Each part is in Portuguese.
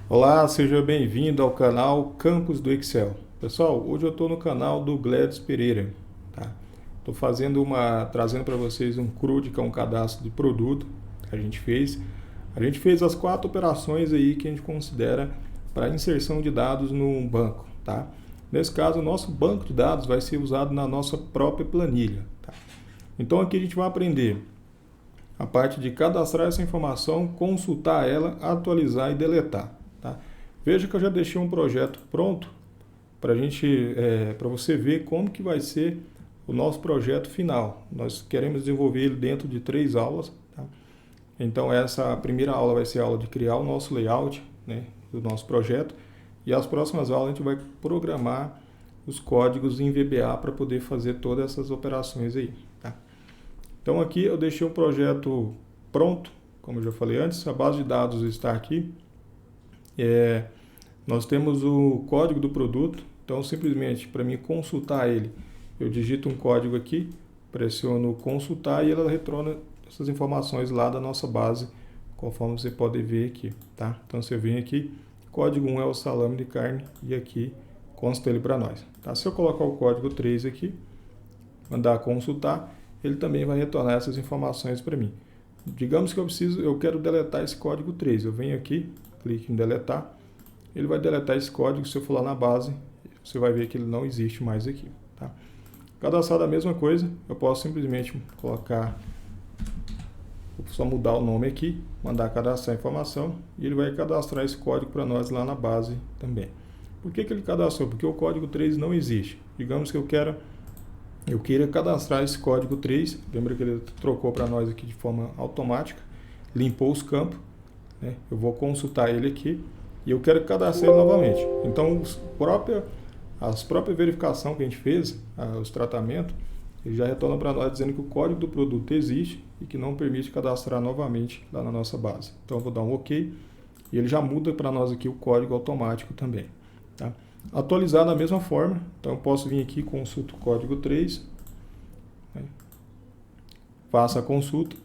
Olá, seja bem-vindo ao canal Campus do Excel. Pessoal, hoje eu estou no canal do Gladys Pereira, tá? Estou trazendo para vocês um CRUD, que é um cadastro de produto que a gente fez. A gente fez as 4 operações aí que a gente considera para inserção de dados num banco, tá? Nesse caso, o nosso banco de dados vai ser usado na nossa própria planilha, tá? Então aqui a gente vai aprender a parte de cadastrar essa informação, consultar ela, atualizar e deletar. Tá? Veja que eu já deixei um projeto pronto para você ver como que vai ser o nosso projeto final. Nós queremos desenvolver ele dentro de 3 aulas. Tá? Então essa primeira aula vai ser a aula de criar o nosso layout, né, do nosso projeto, e as próximas aulas a gente vai programar os códigos em VBA para poder fazer todas essas operações aí. Tá? Então aqui eu deixei um projeto pronto, como eu já falei antes, a base de dados está aqui. Nós temos o código do produto, então simplesmente para mim consultar ele, eu digito um código aqui, pressiono consultar e ela retorna essas informações lá da nossa base, conforme você pode ver aqui. Tá? Então você vem aqui, código 1 é o salame de carne e aqui consta ele para nós. Tá? Se eu colocar o código 3 aqui, mandar consultar, ele também vai retornar essas informações para mim. Digamos que eu quero deletar esse código 3. Eu venho aqui, clique em deletar, ele vai deletar esse código. Se eu for lá na base, você vai ver que ele não existe mais aqui. Tá? Cadastrar a mesma coisa, eu posso simplesmente colocar, só mudar o nome aqui, mandar cadastrar a informação e ele vai cadastrar esse código para nós lá na base também. Por que ele cadastrou? Porque o código 3 não existe. Digamos que eu queira cadastrar esse código 3, lembra que ele trocou para nós aqui de forma automática, limpou os campos, né? Eu vou consultar ele aqui e eu quero cadastrar ele novamente. Então, as próprias verificações que a gente fez, os tratamentos, ele já retorna para nós dizendo que o código do produto existe e que não permite cadastrar novamente lá na nossa base. Então, eu vou dar um OK e ele já muda para nós aqui o código automático também. Tá? Atualizar da mesma forma, então eu posso vir aqui, consulto o código 3, né? Faço a consulta,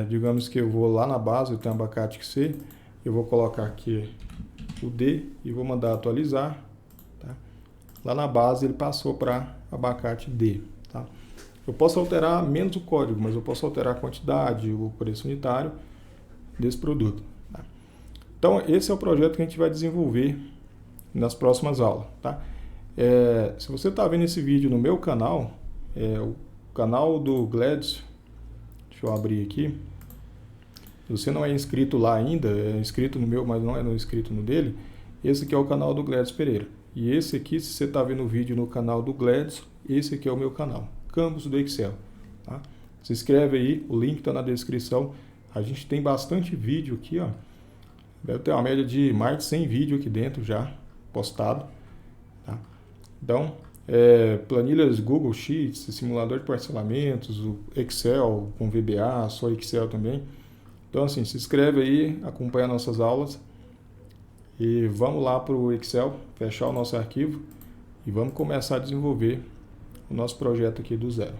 digamos que eu vou lá na base, eu tenho abacate C, eu vou colocar aqui o D e vou mandar atualizar. Tá? Lá na base ele passou para abacate D. Tá? Eu posso alterar menos o código, mas eu posso alterar a quantidade, o preço unitário desse produto. Tá? Então esse é o projeto que a gente vai desenvolver nas próximas aulas, tá? Se você está vendo esse vídeo no meu canal, o canal do Gladys, deixa eu abrir aqui. Se você não é inscrito lá ainda, é inscrito no meu, mas não é inscrito no dele, esse aqui é o canal do Gladys Pereira. E esse aqui, se você está vendo o vídeo no canal do Gladys, esse aqui é o meu canal, Campus do Excel. Tá? Se inscreve aí, o link está na descrição. A gente tem bastante vídeo aqui, ó. Deve ter uma média de mais de 100 vídeos aqui dentro já postado. Tá? Então, planilhas Google Sheets, simulador de parcelamentos, o Excel com VBA, só Excel também. Então, assim, se inscreve aí, acompanha nossas aulas e vamos lá para o Excel, fechar o nosso arquivo e vamos começar a desenvolver o nosso projeto aqui do zero.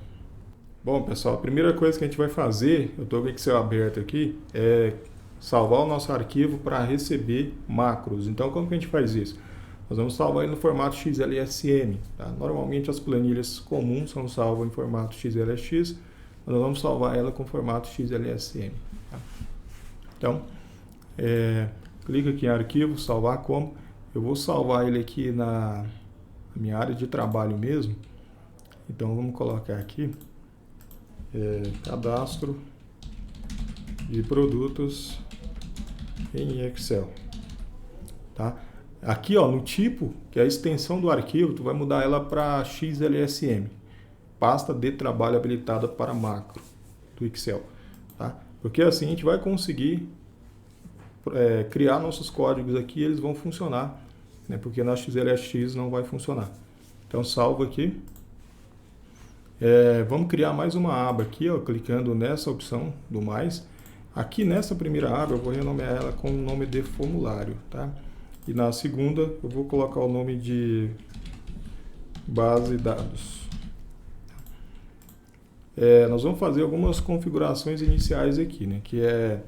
Bom, pessoal, a primeira coisa que a gente vai fazer, eu estou com o Excel aberto aqui, é salvar o nosso arquivo para receber macros. Então, como que a gente faz isso? Nós vamos salvar ele no formato XLSM. Tá? Normalmente as planilhas comuns são salvas em formato XLSX, mas nós vamos salvar ela com formato XLSM. Tá? Então, clica aqui em arquivo, salvar como. Eu vou salvar ele aqui na minha área de trabalho mesmo. Então vamos colocar aqui cadastro de produtos em Excel. Tá? Aqui, ó, no tipo, que é a extensão do arquivo, tu vai mudar ela para XLSM, pasta de trabalho habilitada para macro do Excel. Tá? Porque assim a gente vai conseguir criar nossos códigos aqui e eles vão funcionar, né? Porque na XLSX não vai funcionar. Então salvo aqui. Vamos criar mais uma aba aqui, ó, clicando nessa opção do mais. Aqui nessa primeira aba eu vou renomear ela com o nome de formulário. Tá? E na segunda eu vou colocar o nome de base de dados. Nós vamos fazer algumas configurações iniciais aqui, né? Que é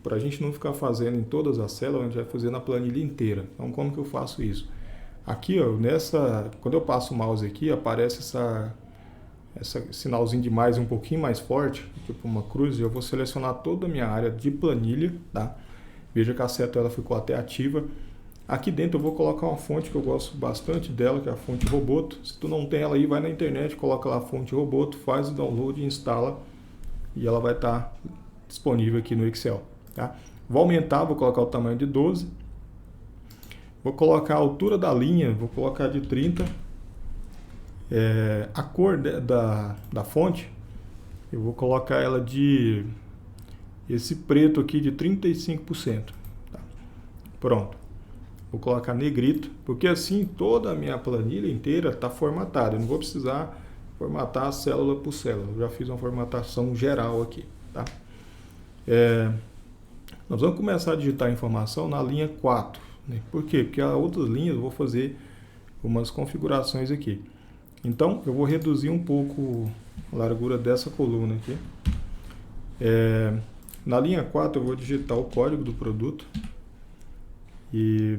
para a gente não ficar fazendo em todas as células, a gente vai fazer na planilha inteira. Então, como que eu faço isso? Aqui, ó, quando eu passo o mouse aqui, aparece esse sinalzinho de mais um pouquinho mais forte, tipo uma cruz, e eu vou selecionar toda a minha área de planilha, tá? Veja que a seta ela ficou até ativa. Aqui dentro eu vou colocar uma fonte que eu gosto bastante dela, que é a fonte Roboto. Se tu não tem ela aí, vai na internet, coloca lá a fonte Roboto, faz o download e instala, e ela vai estar disponível aqui no Excel, tá? Vou aumentar, vou colocar o tamanho de 12. Vou colocar a altura da linha, vou colocar de 30. A cor da fonte, eu vou colocar ela de esse preto aqui de 35%. Tá? Pronto. Vou colocar negrito, porque assim toda a minha planilha inteira está formatada. Eu não vou precisar formatar célula por célula. Eu já fiz uma formatação geral aqui. Tá? Nós vamos começar a digitar a informação na linha 4. Né? Por quê? Porque as outras linhas eu vou fazer umas configurações aqui. Então, eu vou reduzir um pouco a largura dessa coluna aqui. Na linha 4, eu vou digitar o código do produto. E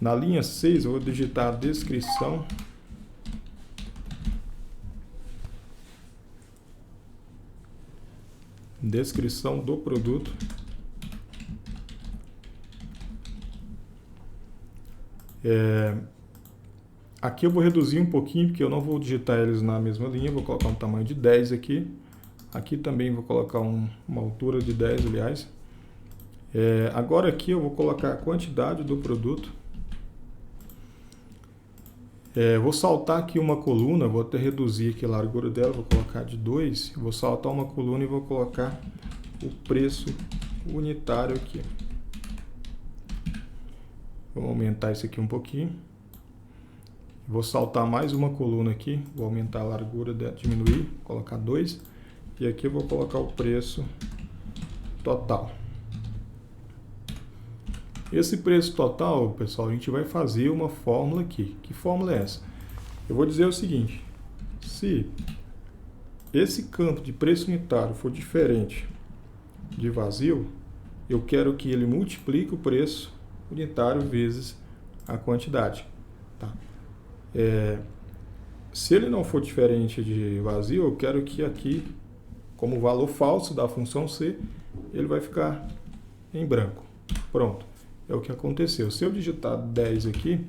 na linha 6, eu vou digitar a descrição. Descrição do produto. Aqui eu vou reduzir um pouquinho, porque eu não vou digitar eles na mesma linha. Vou colocar um tamanho de 10 aqui. Aqui também vou colocar uma altura de 10, aliás. Agora aqui eu vou colocar a quantidade do produto. Vou saltar aqui uma coluna, vou até reduzir aqui a largura dela, vou colocar de 2. Vou saltar uma coluna e vou colocar o preço unitário aqui. Vou aumentar isso aqui um pouquinho. Vou saltar mais uma coluna aqui, vou aumentar a largura, diminuir, colocar 2. E aqui eu vou colocar o preço total. Esse preço total, pessoal, a gente vai fazer uma fórmula aqui. Que fórmula é essa? Eu vou dizer o seguinte: se esse campo de preço unitário for diferente de vazio, eu quero que ele multiplique o preço unitário vezes a quantidade. Tá? Se ele não for diferente de vazio, eu quero que aqui, como valor falso da função C, ele vai ficar em branco. Pronto. É o que aconteceu. Se eu digitar 10 aqui,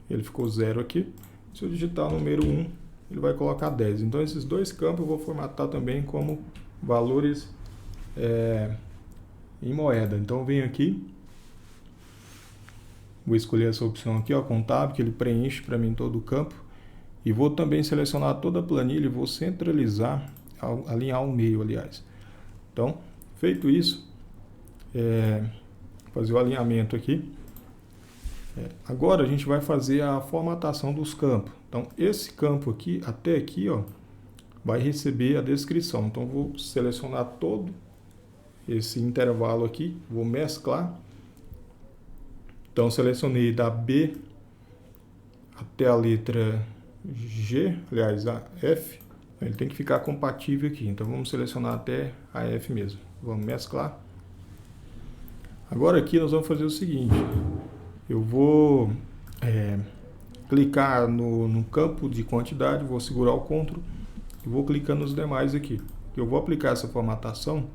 ele ficou 0 aqui. Se eu digitar o número 1, ele vai colocar 10. Então, esses dois campos eu vou formatar também como valores em moeda. Então, eu venho aqui, vou escolher essa opção aqui, ó, contábil, que ele preenche para mim todo o campo. E vou também selecionar toda a planilha e vou centralizar, alinhar ao meio, aliás. Então, feito isso, fazer o alinhamento aqui. Agora a gente vai fazer a formatação dos campos. Então, esse campo aqui, até aqui, ó, vai receber a descrição. Então, vou selecionar todo esse intervalo aqui, vou mesclar. Então, selecionei da B até a letra G, aliás, a F. Ele tem que ficar compatível aqui. Então, vamos selecionar até a F mesmo. Vamos mesclar. Agora aqui nós vamos fazer o seguinte: eu vou clicar no campo de quantidade, vou segurar o CTRL e vou clicar nos demais aqui. Eu vou aplicar essa formatação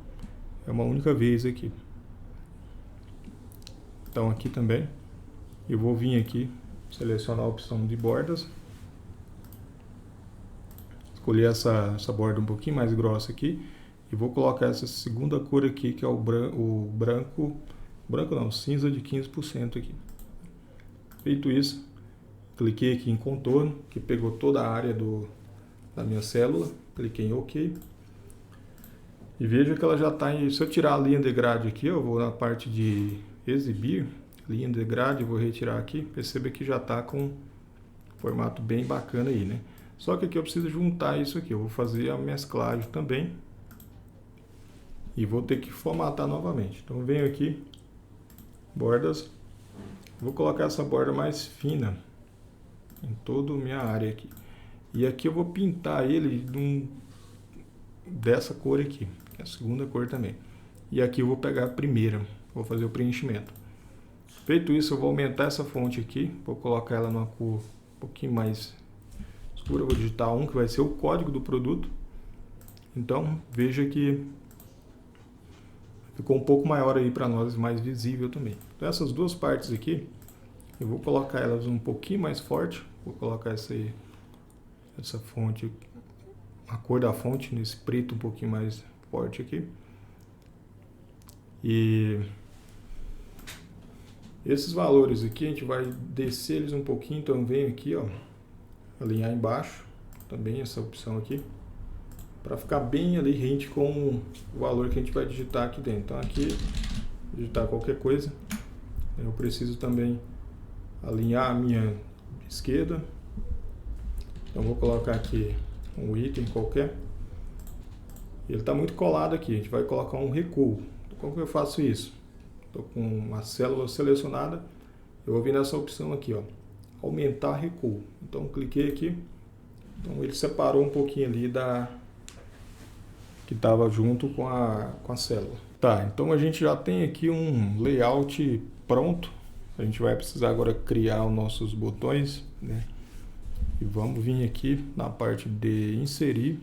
uma única vez aqui. Então aqui também eu vou vir aqui, selecionar a opção de bordas, escolher essa borda um pouquinho mais grossa aqui e vou colocar essa segunda cor aqui, que é o branco não, cinza de 15% aqui. Feito isso, cliquei aqui em contorno, que pegou toda a área da minha célula, cliquei em OK. E veja que ela já está em... Se eu tirar a linha de grade aqui, eu vou na parte de exibir, linha de grade, vou retirar aqui, perceba que já está com um formato bem bacana aí, né? Só que aqui eu preciso juntar isso aqui, eu vou fazer a mesclagem também. E vou ter que formatar novamente. Então eu venho aqui, bordas, vou colocar essa borda mais fina em toda a minha área aqui. E aqui eu vou pintar ele dessa cor aqui, que é a segunda cor também. e aqui eu vou pegar a primeira, vou fazer o preenchimento. Feito isso, eu vou aumentar essa fonte aqui, vou colocar ela numa cor um pouquinho mais escura, vou digitar 1, que vai ser o código do produto. Então, veja que ficou um pouco maior aí para nós, mais visível também. Então, essas duas partes aqui, eu vou colocar elas um pouquinho mais forte, vou colocar essa fonte, a cor da fonte nesse preto um pouquinho mais forte aqui. E esses valores aqui a gente vai descer eles um pouquinho, então venho aqui, ó, alinhar embaixo, também essa opção aqui, para ficar bem ali rente com o valor que a gente vai digitar aqui dentro. Então aqui, digitar qualquer coisa, eu preciso também alinhar a minha esquerda, então vou colocar aqui um item qualquer, ele está muito colado aqui, a gente vai colocar um recuo. Então, como que eu faço isso? Estou com uma célula selecionada, eu vou vir nessa opção aqui, ó, aumentar recuo. Então cliquei aqui, então ele separou um pouquinho ali que estava junto com a célula. Tá, então a gente já tem aqui um layout pronto, a gente vai precisar agora criar os nossos botões, né? E vamos vir aqui na parte de inserir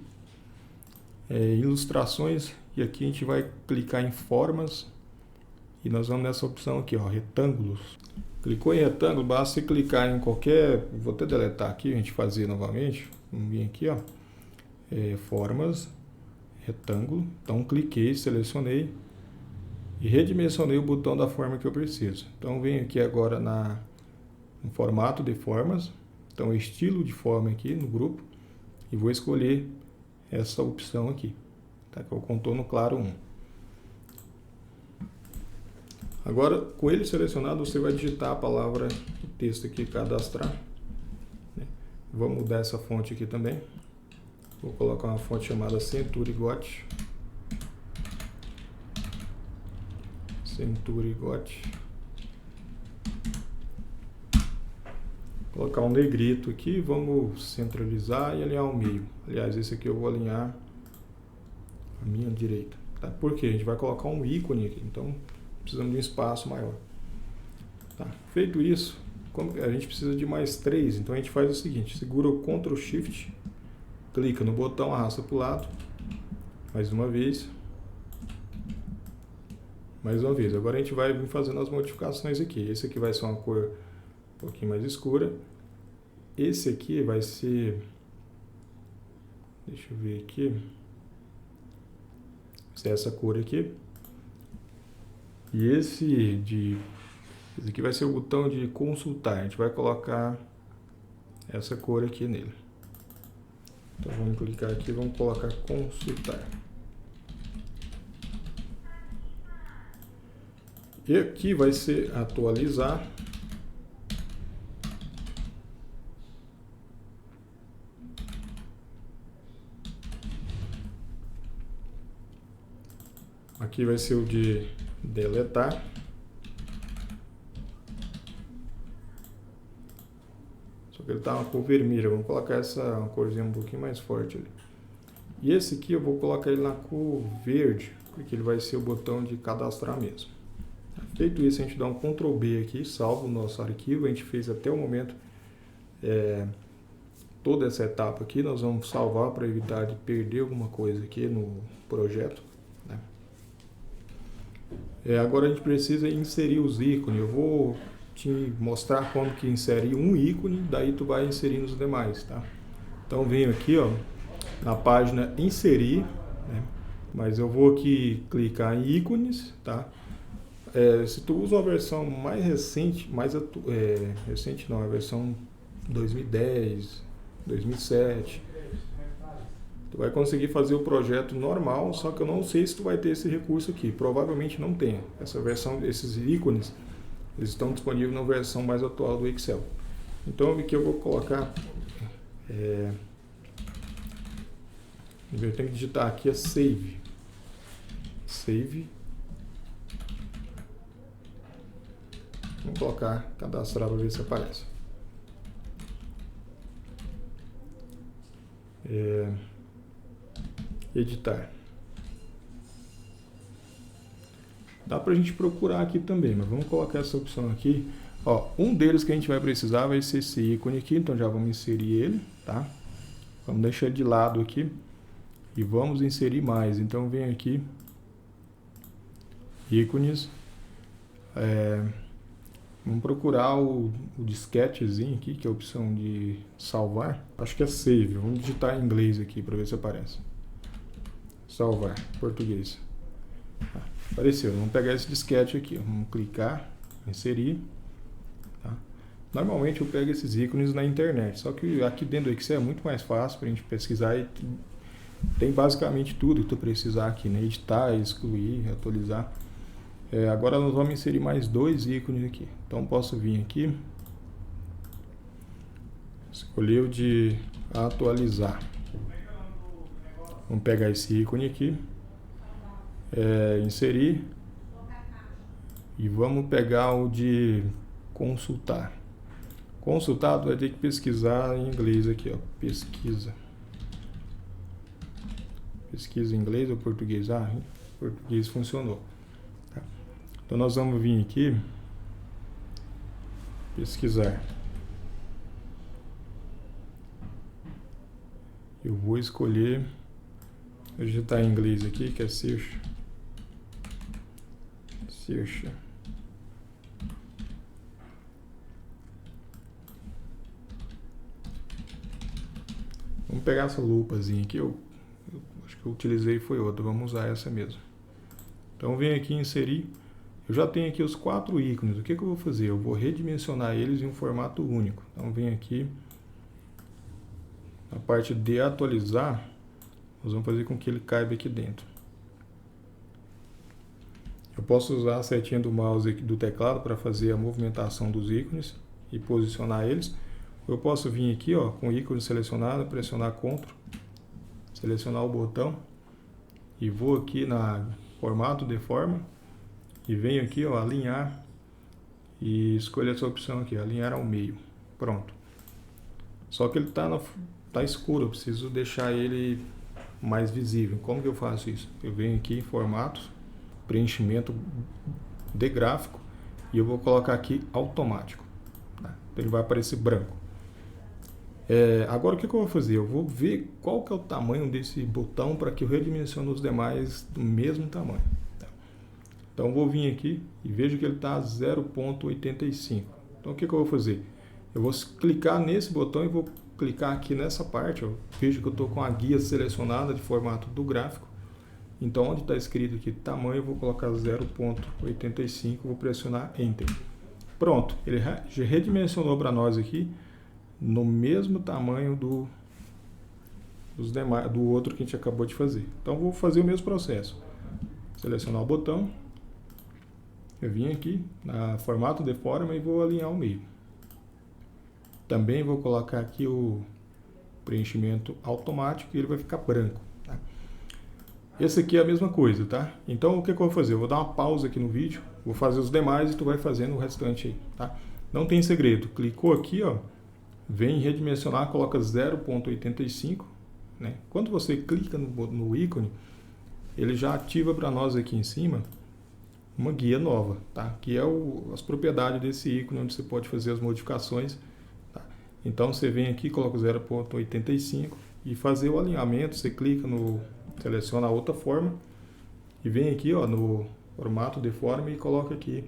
ilustrações, e aqui a gente vai clicar em formas e nós vamos nessa opção aqui, ó, retângulos. Clicou em retângulo, basta você clicar em qualquer, vou até deletar aqui, a gente fazer novamente, vamos vir aqui, ó, formas, retângulo, então cliquei, selecionei e redimensionei o botão da forma que eu preciso. Então venho aqui agora no formato de formas, então estilo de forma aqui no grupo, e vou escolher essa opção aqui, tá? Que é o contorno claro 1. Agora, com ele selecionado, você vai digitar a palavra, o texto aqui, cadastrar, né? Vou mudar essa fonte aqui também. Vou colocar uma fonte chamada Century Got. Century Got. Colocar um negrito aqui, vamos centralizar e alinhar ao meio. Aliás, esse aqui eu vou alinhar à minha direita, tá? Porque a gente vai colocar um ícone aqui, então precisamos de um espaço maior. Tá? Feito isso, como a gente precisa de mais 3, então a gente faz o seguinte, segura o Ctrl Shift, clica no botão, arrasta para o lado, mais uma vez, agora a gente vai vir fazendo as modificações aqui. Esse aqui vai ser uma cor um pouquinho mais escura, esse aqui vai ser, deixa eu ver aqui, essa cor aqui, e esse aqui vai ser o botão de consultar, a gente vai colocar essa cor aqui nele. Então vamos clicar aqui, vamos colocar consultar. E aqui vai ser atualizar. Aqui vai ser o de deletar. Só que ele tá uma cor vermelha, vamos colocar uma corzinha um pouquinho mais forte ali. E esse aqui eu vou colocar ele na cor verde, porque ele vai ser o botão de cadastrar mesmo. Feito isso, a gente dá um Ctrl B aqui, salva o nosso arquivo. A gente fez até o momento toda essa etapa aqui, nós vamos salvar para evitar de perder alguma coisa aqui no projeto, né? Agora a gente precisa inserir os ícones. Eu vou te mostrar como que insere um ícone, daí tu vai inserindo os demais, tá? Então venho aqui, ó, na página inserir, né? Mas eu vou aqui clicar em ícones, tá? Se tu usa uma versão mais recente, recente não, a versão 2010, 2007, tu vai conseguir fazer o projeto normal, só que eu não sei se tu vai ter esse recurso aqui, provavelmente não tenha. Essa versão, esses ícones, eles estão disponíveis na versão mais atual do Excel. Então aqui eu vou colocar, eu tenho que digitar aqui a save, vou colocar cadastrar para ver se aparece. Editar. Dá para a gente procurar aqui também, mas vamos colocar essa opção aqui. Ó, um deles que a gente vai precisar vai ser esse ícone aqui, então já vamos inserir ele, tá? Vamos deixar de lado aqui e vamos inserir mais. Então vem aqui, ícones, vamos procurar o disquetezinho aqui, que é a opção de salvar. Acho que é save, vamos digitar em inglês aqui para ver se aparece. Salvar, português. Apareceu, vamos pegar esse disquete aqui, vamos clicar, inserir. Tá? Normalmente eu pego esses ícones na internet, só que aqui dentro do Excel é muito mais fácil para a gente pesquisar e tem basicamente tudo que tu precisar aqui, né? Editar, excluir, atualizar. Agora nós vamos inserir mais dois ícones aqui. Então posso vir aqui, escolher o de atualizar. Vamos pegar esse ícone aqui, inserir e vamos pegar o de consultar. Consultar, tu vai ter que pesquisar em inglês aqui, ó, pesquisa. Pesquisa em inglês ou português? Português funcionou. Tá. Então nós vamos vir aqui, pesquisar. Eu vou escolher, vou digitar em inglês aqui, que é search. Search. Vamos pegar essa lupazinha aqui, eu acho que eu utilizei foi outra, vamos usar essa mesmo. Então vem aqui inserir, eu já tenho aqui os 4 ícones, o que eu vou fazer? Eu vou redimensionar eles em um formato único. Então vem aqui, na parte de atualizar, nós vamos fazer com que ele caiba aqui dentro. Eu posso usar a setinha do mouse aqui do teclado para fazer a movimentação dos ícones e posicionar eles. Eu posso vir aqui, ó, com o ícone selecionado, pressionar Ctrl, selecionar o botão e vou aqui na formato de forma e venho aqui, ó, alinhar e escolher essa opção aqui, alinhar ao meio. Pronto. Só que ele tá escuro, eu preciso deixar ele mais visível. Como que eu faço isso? Eu venho aqui em formatos, preenchimento de gráfico e eu vou colocar aqui automático. Tá? Então ele vai aparecer branco. Agora o que eu vou fazer? Eu vou ver qual que é o tamanho desse botão para que eu redimensione os demais do mesmo tamanho. Tá? Então eu vou vir aqui e vejo que ele está 0.85. Então o que eu vou fazer? Eu vou clicar nesse botão e vou clicar aqui nessa parte. Eu vejo que eu estou com a guia selecionada de formato do gráfico. Então onde está escrito aqui tamanho, eu vou colocar 0.85, vou pressionar Enter. Pronto, ele já redimensionou para nós aqui no mesmo tamanho dos demais, do outro que a gente acabou de fazer. Então vou fazer o mesmo processo. Selecionar o botão, eu vim aqui na formato de forma e vou alinhar ao meio. Também vou colocar aqui o preenchimento automático e ele vai ficar branco. Tá? Esse aqui é a mesma coisa, tá? Então o que eu vou fazer? Eu vou dar uma pausa aqui no vídeo, vou fazer os demais e tu vai fazendo o restante aí, tá? Não tem segredo. Clicou aqui, ó, vem redimensionar, coloca 0.85, né? Quando você clica no ícone, ele já ativa para nós aqui em cima uma guia nova, tá? Que é as propriedades desse ícone, onde você pode fazer as modificações. Tá? Então você vem aqui, coloca 0.85 e fazer o alinhamento, você clica seleciona a outra forma e vem aqui, ó, no formato de forma e coloca aqui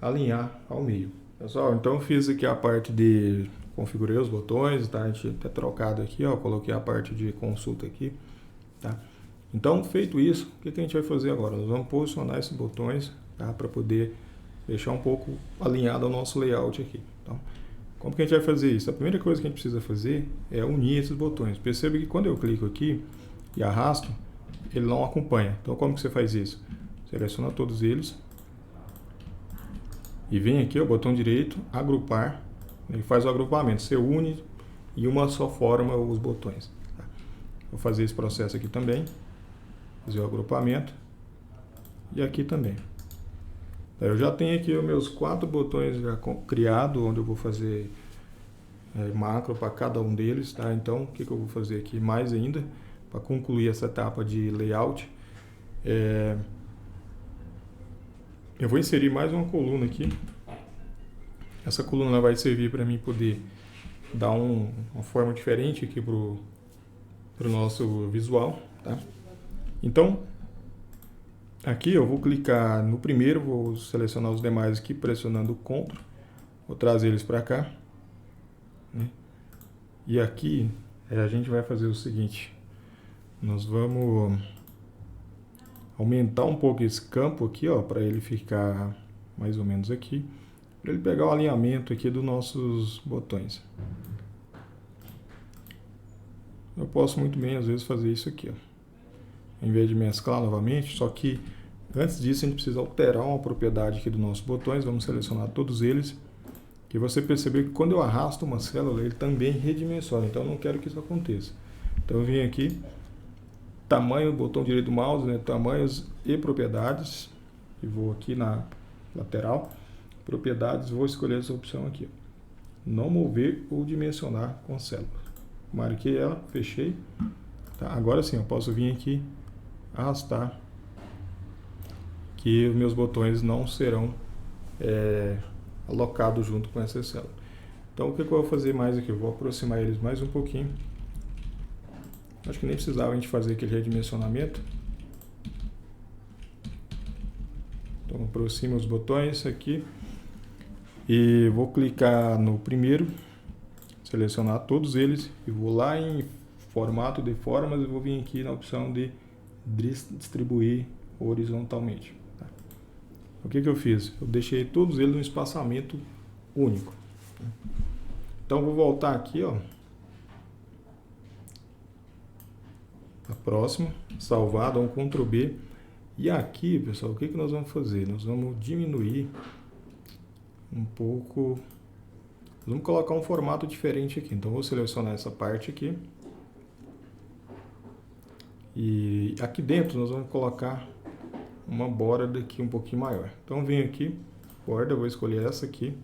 alinhar ao meio. Pessoal, então eu fiz aqui a parte de configurei os botões, tá? A gente tá trocado aqui, ó, coloquei a parte de consulta aqui, tá? Então, feito isso, o que a gente vai fazer agora? Nós vamos posicionar esses botões, tá? Para poder deixar um pouco alinhado ao nosso layout aqui. Então, como que a gente vai fazer isso? A primeira coisa que a gente precisa fazer é unir esses botões. Perceba que quando eu clico aqui e arrasto, ele não acompanha. Então, como que você faz isso? Seleciona todos eles e vem aqui, o botão direito, agrupar. Ele faz o agrupamento, você une em uma só forma os botões. Tá? Vou fazer esse processo aqui também, fazer o agrupamento e aqui também. Eu já tenho aqui os meus 4 botões já criados, onde eu vou fazer macro para cada um deles. Tá? Então, o que eu vou fazer aqui mais ainda, para concluir essa etapa de layout, Eu vou inserir mais uma coluna aqui. Essa coluna vai servir para mim poder dar uma forma diferente aqui para o nosso visual, tá? Então, aqui eu vou clicar no primeiro, vou selecionar os demais aqui pressionando o Ctrl, vou trazer eles para cá, né? E aqui a gente vai fazer o seguinte, nós vamos aumentar um pouco esse campo aqui, ó, para ele ficar mais ou menos aqui, para ele pegar o alinhamento aqui dos nossos botões. Eu posso muito bem, às vezes, fazer isso aqui, ó, em vez de mesclar novamente, só que antes disso a gente precisa alterar uma propriedade aqui dos nossos botões, vamos selecionar todos eles, que você percebeu que quando eu arrasto uma célula, ele também redimensiona, então eu não quero que isso aconteça. Então eu vim aqui, tamanho, botão direito do mouse, né, tamanhos e propriedades, e vou aqui na lateral, propriedades, vou escolher essa opção aqui, não mover ou dimensionar com célula. Marquei ela, fechei, tá? Agora sim eu posso vir aqui, arrastar, que os meus botões não serão alocados junto com essa célula. Então o que eu vou fazer mais aqui? Eu vou aproximar eles mais um pouquinho. Acho que nem precisava a gente fazer aquele redimensionamento. Então aproximo os botões aqui e vou clicar no primeiro, selecionar todos eles e vou lá em formato de formas e vou vir aqui na opção de distribuir horizontalmente. Tá? O que eu fiz? Eu deixei todos eles no espaçamento único. Então vou voltar aqui, ó, a próxima, salvar, dar um Ctrl B. E aqui, pessoal, o que nós vamos fazer? Nós vamos diminuir um pouco, nós vamos colocar um formato diferente aqui. Então vou selecionar essa parte aqui. E aqui dentro nós vamos colocar uma borda aqui um pouquinho maior. Então venho aqui, borda, vou escolher essa aqui.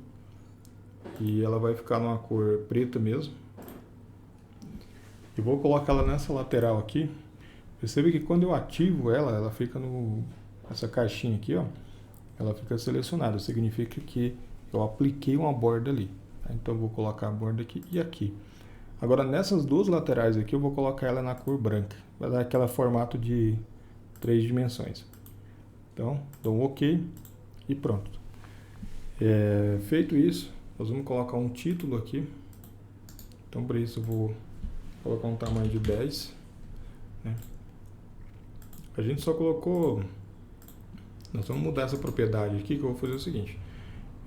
E ela vai ficar numa cor preta mesmo. E vou colocar ela nessa lateral aqui. Percebe que quando eu ativo ela, ela fica essa caixinha aqui, ó. Ela fica selecionada. Significa que eu apliquei uma borda ali. Tá? Então eu vou colocar a borda aqui e aqui. Agora nessas duas laterais aqui eu vou colocar ela na cor branca. Vai dar aquele formato de 3 dimensões. Então dou um OK e pronto. Feito isso, nós vamos colocar um título aqui. Então para isso eu vou colocar um tamanho de 10, né? A gente só colocou, nós vamos mudar essa propriedade aqui, que eu vou fazer o seguinte,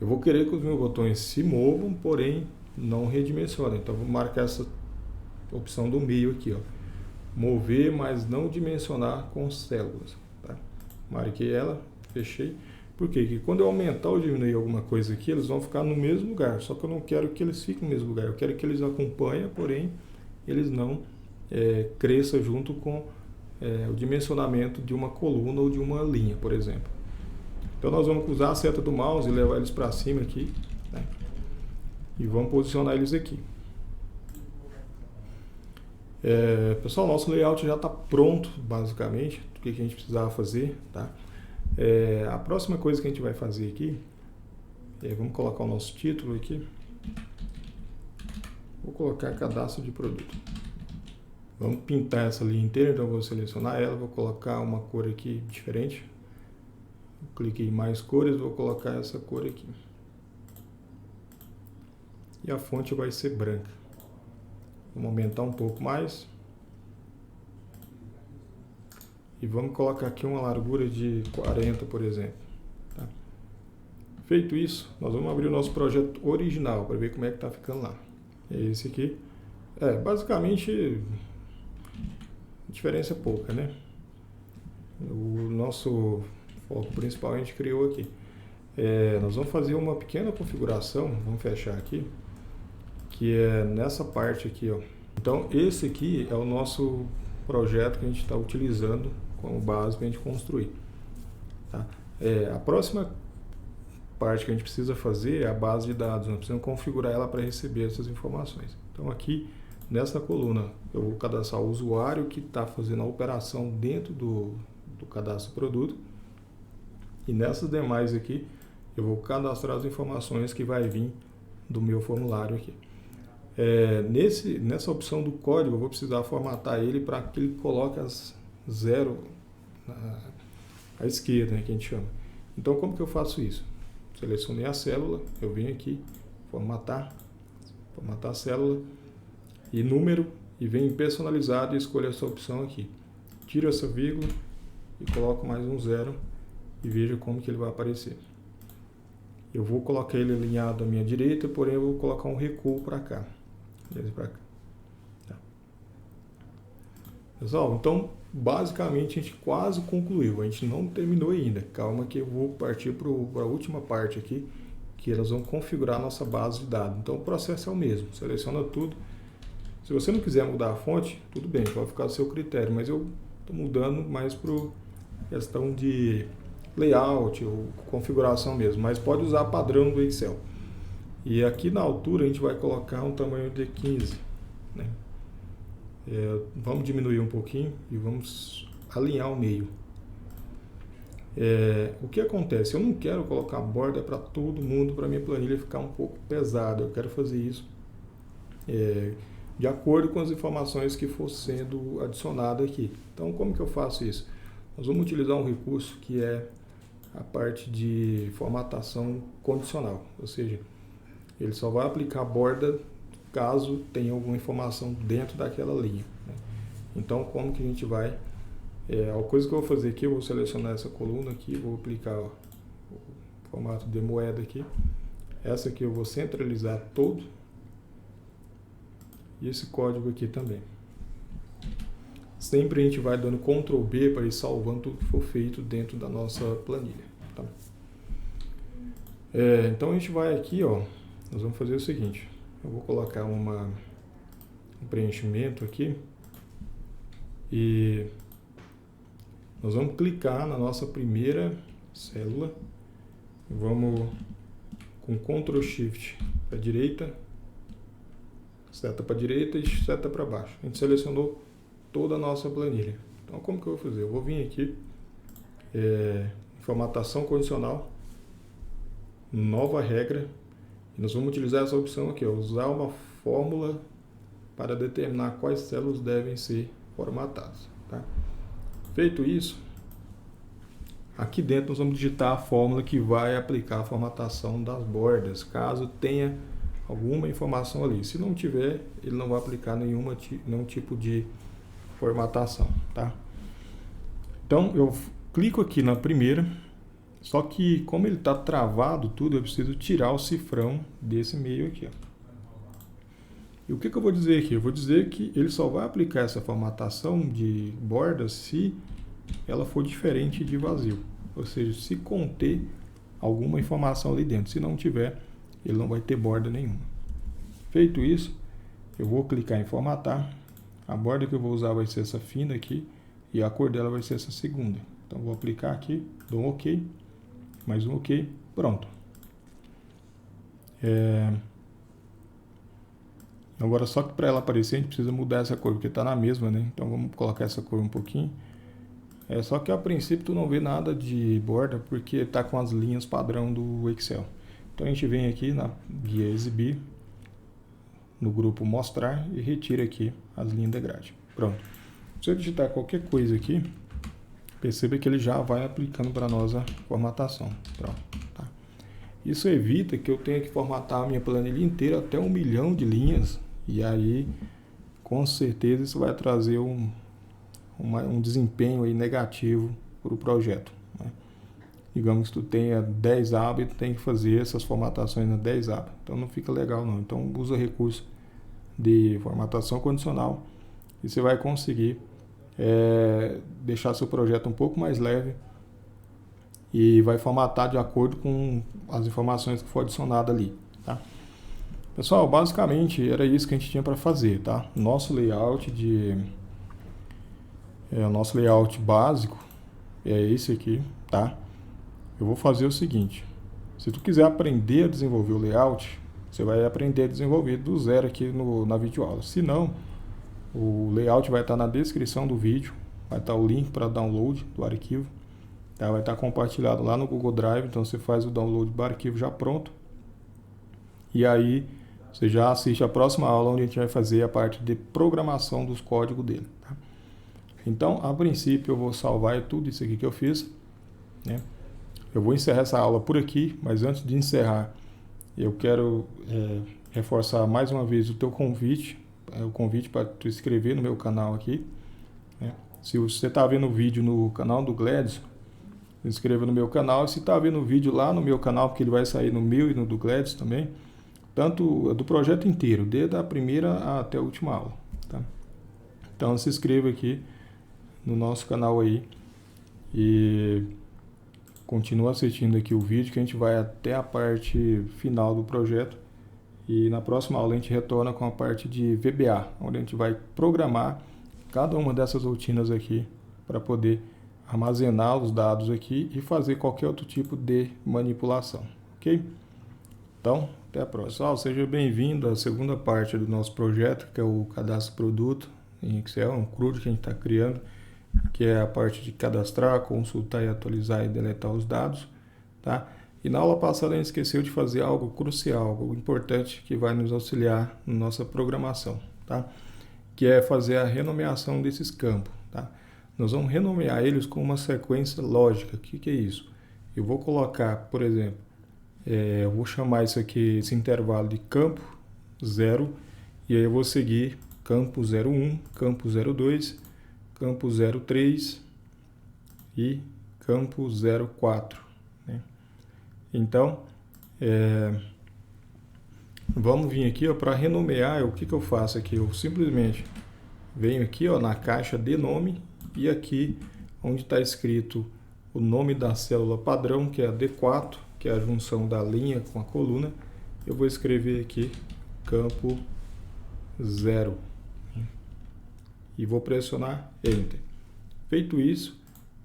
eu vou querer que os meus botões se movam, porém não redimensionem, então eu vou marcar essa opção do meio aqui, ó, mover, mas não dimensionar com células, tá? Marquei ela, fechei. Por quê? Porque quando eu aumentar ou diminuir alguma coisa aqui, eles vão ficar no mesmo lugar, só que eu não quero que eles fiquem no mesmo lugar, eu quero que eles acompanhem, porém eles não cresçam junto com o dimensionamento de uma coluna ou de uma linha, por exemplo. Então nós vamos usar a seta do mouse e levar eles para cima aqui, né? E vamos posicionar eles aqui. Pessoal, nosso layout já está pronto, basicamente, do que a gente precisava fazer, tá? A próxima coisa que a gente vai fazer aqui, vamos colocar o nosso título aqui. Vou colocar cadastro de produto. Vamos pintar essa linha inteira, então eu vou selecionar ela, vou colocar uma cor aqui diferente. Cliquei em mais cores, vou colocar essa cor aqui. E a fonte vai ser branca. Vamos aumentar um pouco mais. E vamos colocar aqui uma largura de 40, por exemplo. Tá? Feito isso, nós vamos abrir o nosso projeto original para ver como é que está ficando lá. É esse aqui. Basicamente, a diferença é pouca, né? O nosso foco principal a gente criou aqui. Nós vamos fazer uma pequena configuração, vamos fechar aqui, que é nessa parte aqui, ó. Então, esse aqui é o nosso projeto que a gente está utilizando como base para a gente construir. Tá? A próxima parte que a gente precisa fazer é a base de dados. Nós precisamos configurar ela para receber essas informações. Então, aqui, nessa coluna, eu vou cadastrar o usuário que está fazendo a operação dentro do cadastro produto. E nessas demais aqui, eu vou cadastrar as informações que vai vir do meu formulário aqui. Nessa opção do código, eu vou precisar formatar ele para que ele coloque as 0 à esquerda, né, que a gente chama. Então, como que eu faço isso? Selecionei a célula, eu venho aqui, formatar a célula e número, e venho em personalizado e escolho essa opção aqui. Tiro essa vírgula e coloco mais um 0 e veja como que ele vai aparecer. Eu vou colocar ele alinhado à minha direita, porém eu vou colocar um recuo para cá. Tá. Pessoal, então basicamente a gente quase concluiu, a gente não terminou ainda. Calma que eu vou partir para a última parte aqui, que elas vão configurar a nossa base de dados. Então o processo é o mesmo, seleciona tudo. Se você não quiser mudar a fonte, tudo bem, pode ficar do seu critério, mas eu estou mudando mais para questão de layout ou configuração mesmo, mas pode usar padrão do Excel. E aqui na altura a gente vai colocar um tamanho de 15, né? Vamos diminuir um pouquinho e vamos alinhar o meio. O que acontece? Eu não quero colocar borda para todo mundo, para minha planilha ficar um pouco pesada. Eu quero fazer isso de acordo com as informações que for sendo adicionado aqui. Então, como que eu faço isso? Nós vamos utilizar um recurso que é a parte de formatação condicional, ou seja, ele só vai aplicar a borda caso tenha alguma informação dentro daquela linha, né? Então, como que a gente vai... a coisa que eu vou fazer aqui, eu vou selecionar essa coluna aqui, vou aplicar o formato de moeda aqui. Essa aqui eu vou centralizar todo. E esse código aqui também. Sempre a gente vai dando Ctrl B para ir salvando tudo que for feito dentro da nossa planilha. Tá? Então a gente vai aqui, ó, nós vamos fazer o seguinte. Eu vou colocar um preenchimento aqui. E nós vamos clicar na nossa primeira célula. Vamos com Ctrl Shift para a direita. Seta para a direita e seta para baixo. A gente selecionou toda a nossa planilha. Então, como que eu vou fazer? Eu vou vir aqui, formatação condicional, nova regra, e nós vamos utilizar essa opção aqui, ó, usar uma fórmula para determinar quais células devem ser formatadas. Tá? Feito isso, aqui dentro nós vamos digitar a fórmula que vai aplicar a formatação das bordas, caso tenha alguma informação ali. Se não tiver, ele não vai aplicar nenhum tipo de formatação, tá? Então, eu clico aqui na primeira, só que como ele está travado tudo, eu preciso tirar o cifrão desse meio aqui, ó. E o que eu vou dizer aqui? Eu vou dizer que ele só vai aplicar essa formatação de bordas se ela for diferente de vazio, ou seja, se conter alguma informação ali dentro. Se não tiver, ele não vai ter borda nenhuma. Feito isso, eu vou clicar em formatar. A borda que eu vou usar vai ser essa fina aqui e a cor dela vai ser essa segunda. Então vou aplicar aqui, dou um OK, mais um OK, pronto. Agora só que para ela aparecer a gente precisa mudar essa cor, porque está na mesma, né? Então vamos colocar essa cor um pouquinho. Só que a princípio tu não vê nada de borda, porque está com as linhas padrão do Excel. Então a gente vem aqui na guia exibir, no grupo mostrar e retira aqui as linhas de grade. Pronto. Se eu digitar qualquer coisa aqui, perceba que ele já vai aplicando para nós a formatação. Pronto. Tá? Isso evita que eu tenha que formatar a minha planilha inteira até 1 milhão de linhas, e aí com certeza isso vai trazer um desempenho aí negativo para o projeto, né? Digamos que tu tenha 10 abas e tu tem que fazer essas formatações nas 10 abas. Então não fica legal não. Então usa recurso de formatação condicional e você vai conseguir deixar seu projeto um pouco mais leve e vai formatar de acordo com as informações que for adicionada ali, tá? Pessoal, basicamente era isso que a gente tinha para fazer, tá? Nosso layout básico é esse aqui, tá? Eu vou fazer o seguinte: se tu quiser aprender a desenvolver o layout, você vai aprender a desenvolver do zero aqui na videoaula. Se não, o layout vai estar na descrição do vídeo, vai estar o link para download do arquivo. tá? Vai estar compartilhado lá no Google Drive, então você faz o download do arquivo já pronto. E aí você já assiste a próxima aula, onde a gente vai fazer a parte de programação dos códigos dele. Tá? Então, a princípio, eu vou salvar tudo isso aqui que eu fiz, né? Eu vou encerrar essa aula por aqui, mas antes de encerrar, eu quero reforçar mais uma vez o teu convite, o convite para tu inscrever no meu canal aqui, né? Se você está vendo o vídeo no canal do Gladys, se inscreva no meu canal. E se está vendo o vídeo lá no meu canal, porque ele vai sair no meu e no do Gladys também, tanto do projeto inteiro, desde a primeira até a última aula, tá? Então se inscreva aqui no nosso canal aí e continua assistindo aqui o vídeo, que a gente vai até a parte final do projeto. E na próxima aula a gente retorna com a parte de VBA, onde a gente vai programar cada uma dessas rotinas aqui para poder armazenar os dados aqui e fazer qualquer outro tipo de manipulação, ok? Então, até a próxima. Pessoal, seja bem-vindo à segunda parte do nosso projeto, que é o cadastro produto em Excel, um CRUD que a gente está criando, que é a parte de cadastrar, consultar e atualizar e deletar os dados, tá? E na aula passada a gente esqueceu de fazer algo crucial, algo importante que vai nos auxiliar na nossa programação, tá? Que é fazer a renomeação desses campos, tá? Nós vamos renomear eles com uma sequência lógica. O que é isso? Eu vou colocar, por exemplo, eu vou chamar isso aqui, esse intervalo de campo 0, e aí eu vou seguir campo 01, campo 02, campo 03 e campo 04, né? Então, vamos vir aqui para renomear. O que eu faço aqui? Eu simplesmente venho aqui na caixa de nome, e aqui onde está escrito o nome da célula padrão, que é a D4, que é a junção da linha com a coluna, eu vou escrever aqui campo 0 e vou pressionar Enter. Feito isso,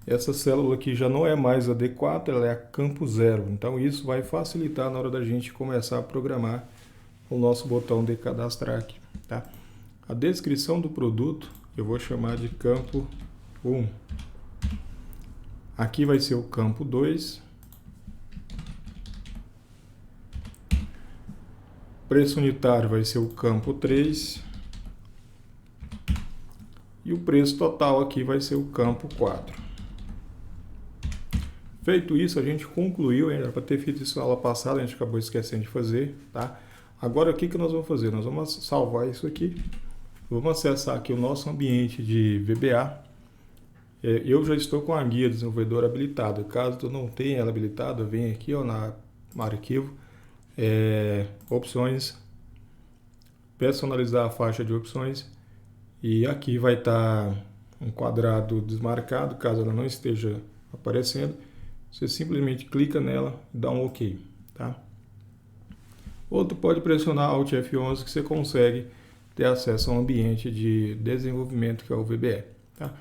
essa célula aqui já não é mais a D4, ela é a campo 0. Então isso vai facilitar na hora da gente começar a programar o nosso botão de cadastrar aqui, tá? A descrição do produto eu vou chamar de campo 1. Aqui vai ser o campo 2. Preço unitário vai ser o campo 3. E o preço total aqui vai ser o campo 4. Feito isso, a gente concluiu, era para ter feito isso na aula passada, a gente acabou esquecendo de fazer, tá? Agora o que nós vamos fazer? Nós vamos salvar isso aqui. Vamos acessar aqui o nosso ambiente de VBA. Eu já estou com a guia desenvolvedor habilitada. Caso tu não tenha ela habilitada, vem aqui no arquivo, opções, personalizar a faixa de opções, e aqui vai estar um quadrado desmarcado. Caso ela não esteja aparecendo, você simplesmente clica nela e dá um OK, tá? Ou tu pode pressionar Alt F11 que você consegue ter acesso ao ambiente de desenvolvimento, que é o VBE, tá?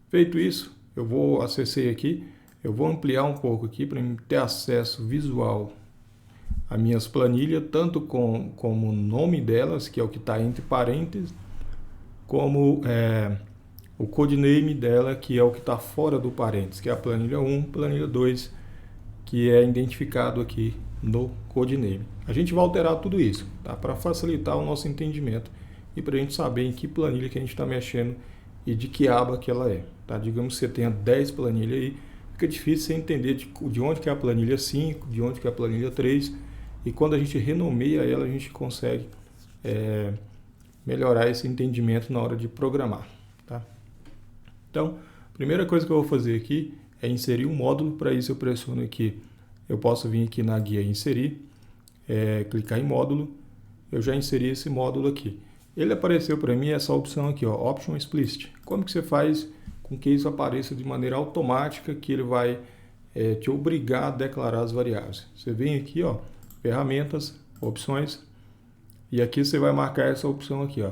Feito isso, eu acessei aqui, eu vou ampliar um pouco aqui para ter acesso visual a minhas planilhas, tanto como o nome delas, que é o que está entre parênteses, como o codename dela, que é o que está fora do parênteses, que é a planilha 1, planilha 2, que é identificado aqui no codename. A gente vai alterar tudo isso, tá? Para facilitar o nosso entendimento e para a gente saber em que planilha que a gente está mexendo e de que aba que ela é, tá? Digamos que você tenha 10 planilhas aí, fica difícil você entender de onde que é a planilha 5, de onde que é a planilha 3, e quando a gente renomeia ela, a gente consegue melhorar esse entendimento na hora de programar, tá? Então, a primeira coisa que eu vou fazer aqui é inserir um módulo. Para isso eu pressiono aqui, eu posso vir aqui na guia inserir, clicar em módulo, eu já inseri esse módulo aqui. Ele apareceu para mim essa opção aqui, Option Explicit. Como que você faz com que isso apareça de maneira automática, que ele vai te obrigar a declarar as variáveis? Você vem aqui, ferramentas, opções, e aqui você vai marcar essa opção aqui,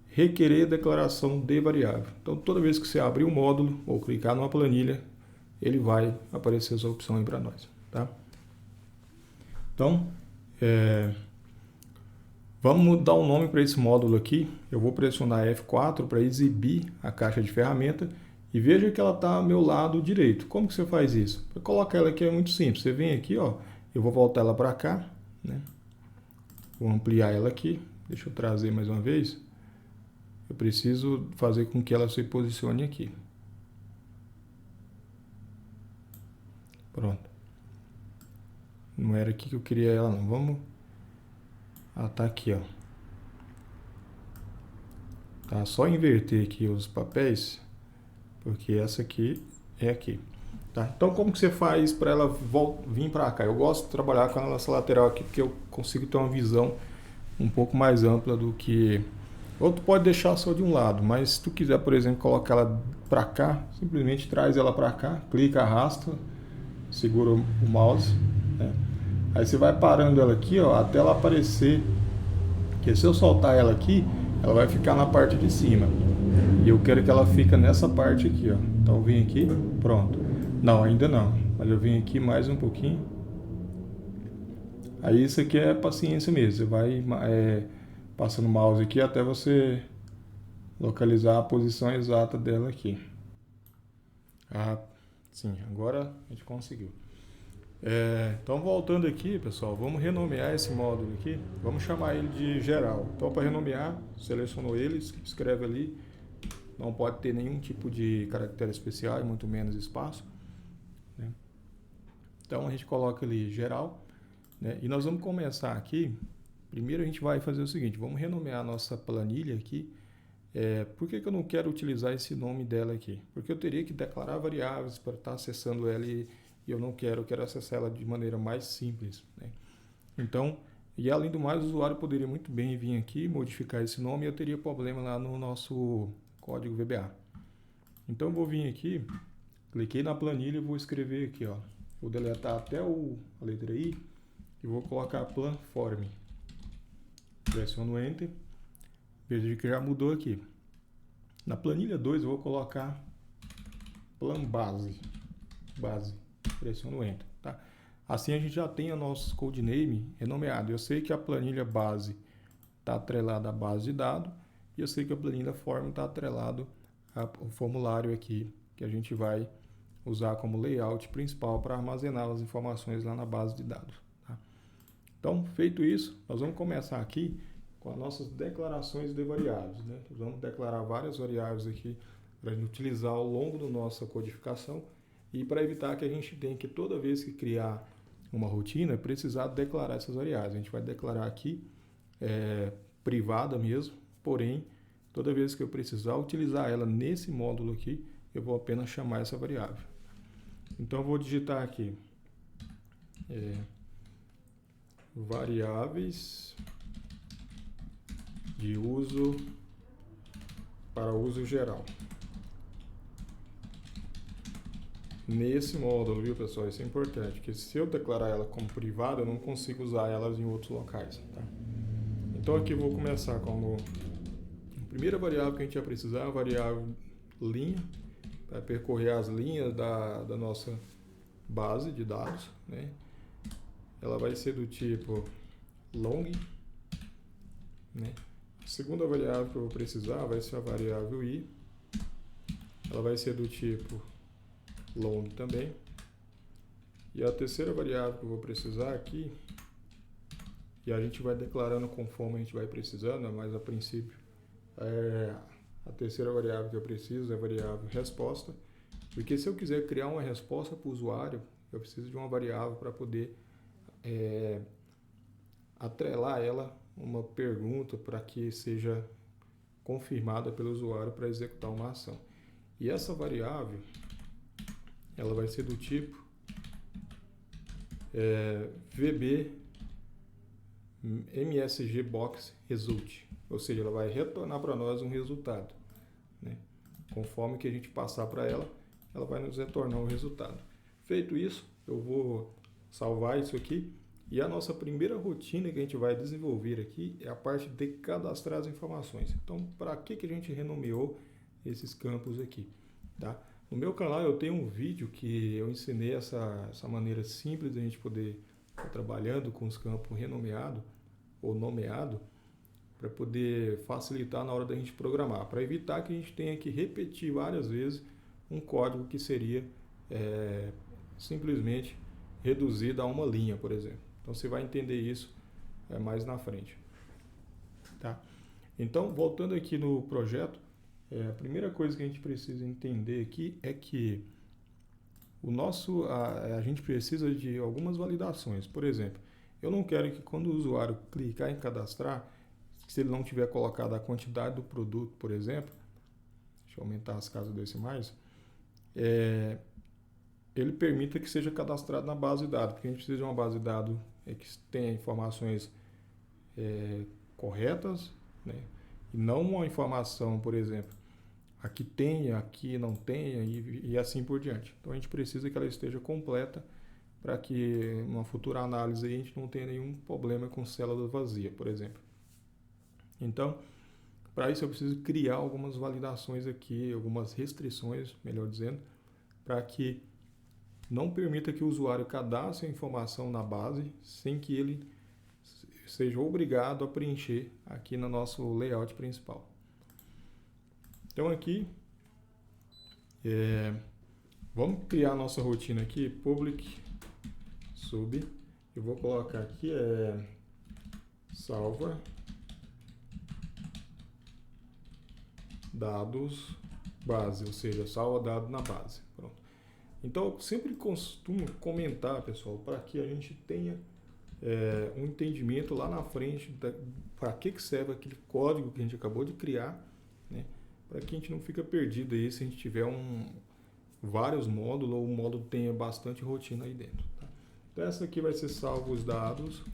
requerer declaração de variável. Então, toda vez que você abrir um módulo ou clicar numa planilha, ele vai aparecer essa opção aí para nós, tá? Então, vamos dar um nome para esse módulo aqui. Eu vou pressionar F4 para exibir a caixa de ferramenta e veja que ela está ao meu lado direito. Como que você faz isso? Para colocar ela aqui é muito simples. Você vem aqui, ó, eu vou voltar ela para cá, né? Vou ampliar ela aqui. Deixa eu trazer mais uma vez. Eu preciso fazer com que ela se posicione aqui. Pronto. Não era aqui que eu queria ela, não. Vamos... Ah, tá aqui, ó. Tá, só inverter aqui os papéis, porque essa aqui é aqui. Tá? Então, como que você faz para ela vir para cá? Eu gosto de trabalhar com essa lateral aqui, porque eu consigo ter uma visão um pouco mais ampla do que... Ou tu pode deixar só de um lado, mas se tu quiser, por exemplo, colocar ela para cá, simplesmente traz ela para cá, clica, arrasta, segura o mouse, né? Aí você vai parando ela aqui, ó, até ela aparecer, porque se eu soltar ela aqui, ela vai ficar na parte de cima. E eu quero que ela fique nessa parte aqui, ó. Então eu vim aqui, pronto. Não, ainda não, mas eu vim aqui mais um pouquinho. Aí isso aqui é paciência mesmo, você vai passando o mouse aqui até você localizar a posição exata dela aqui. Ah, sim, agora a gente conseguiu. Então voltando aqui, pessoal, vamos renomear esse módulo aqui, vamos chamar ele de geral. Então para renomear, selecionou ele, escreve ali, não pode ter nenhum tipo de caractere especial, muito menos espaço, né? Então a gente coloca ali geral, né? E nós vamos começar aqui. Primeiro a gente vai fazer o seguinte, vamos renomear a nossa planilha aqui. Por que eu não quero utilizar esse nome dela aqui? Porque eu teria que declarar variáveis para estar acessando ela e eu não quero, eu quero acessar ela de maneira mais simples, né? Então, e além do mais, o usuário poderia muito bem vir aqui, modificar esse nome e eu teria problema lá no nosso código VBA. Então eu vou vir aqui, cliquei na planilha e vou escrever aqui, ó. Vou deletar até a letra I e vou colocar planform. Pressiono Enter. Veja que já mudou aqui. Na planilha 2 eu vou colocar plan base. Pressiono Enter, tá? Assim a gente já tem o nosso codename renomeado. Eu sei que a planilha base está atrelada à base de dados e eu sei que a planilha form está atrelado ao formulário aqui que a gente vai usar como layout principal para armazenar as informações lá na base de dados, tá? Então, feito isso, nós vamos começar aqui com as nossas declarações de variáveis, né? Nós vamos declarar várias variáveis aqui para a gente utilizar ao longo da nossa codificação e para evitar que a gente tenha que toda vez que criar uma rotina precisar declarar essas variáveis. A gente vai declarar aqui privada mesmo, porém toda vez que eu precisar utilizar ela nesse módulo aqui, eu vou apenas chamar essa variável. Então eu vou digitar aqui variáveis de uso para uso geral. Nesse módulo, viu, pessoal? Isso é importante, porque se eu declarar ela como privada, eu não consigo usar elas em outros locais, tá? Então aqui eu vou começar como a primeira variável que a gente vai precisar é a variável linha, para percorrer as linhas da nossa base de dados, né? Ela vai ser do tipo long, né? A segunda variável que eu vou precisar vai ser a variável i, ela vai ser do tipo long também. E a terceira variável que eu vou precisar aqui, e a gente vai declarando conforme a gente vai precisando, mas a princípio a terceira variável que eu preciso é a variável resposta, porque se eu quiser criar uma resposta para o usuário, eu preciso de uma variável para poder atrelar ela uma pergunta para que seja confirmada pelo usuário para executar uma ação. E essa variável ela vai ser do tipo VB MSG Box Result, ou seja, ela vai retornar para nós um resultado, né? Conforme que a gente passar para ela, ela vai nos retornar um resultado. Feito isso, eu vou salvar isso aqui e a nossa primeira rotina que a gente vai desenvolver aqui é a parte de cadastrar as informações. Então, para que a gente renomeou esses campos aqui, tá? No meu canal eu tenho um vídeo que eu ensinei essa maneira simples de a gente poder estar trabalhando com os campos renomeado ou nomeado para poder facilitar na hora da gente programar, para evitar que a gente tenha que repetir várias vezes um código que seria simplesmente reduzido a uma linha, por exemplo. Então você vai entender isso mais na frente. Tá? Então, voltando aqui no projeto, a primeira coisa que a gente precisa entender aqui é que a gente precisa de algumas validações. Por exemplo, eu não quero que quando o usuário clicar em cadastrar, se ele não tiver colocado a quantidade do produto, por exemplo, deixa eu aumentar as casas decimais, ele permita que seja cadastrado na base de dados, porque a gente precisa de uma base de dados que tenha informações corretas, né? E não uma informação, por exemplo, aqui tenha, aqui não tenha e assim por diante. Então a gente precisa que ela esteja completa para que numa futura análise a gente não tenha nenhum problema com célula vazia, por exemplo. Então, para isso eu preciso criar algumas validações aqui, algumas restrições, melhor dizendo, para que não permita que o usuário cadastre a informação na base sem que ele seja obrigado a preencher aqui no nosso layout principal. Então aqui, vamos criar a nossa rotina aqui, public sub, eu vou colocar aqui salva dados base, ou seja, salva dado na base. Pronto. Então eu sempre costumo comentar, pessoal, para que a gente tenha um entendimento lá na frente para que serve aquele código que a gente acabou de criar, né? Para que a gente não fica perdido aí se a gente tiver vários módulos ou o módulo tenha bastante rotina aí dentro. Tá? Então essa aqui vai ser salvo os dados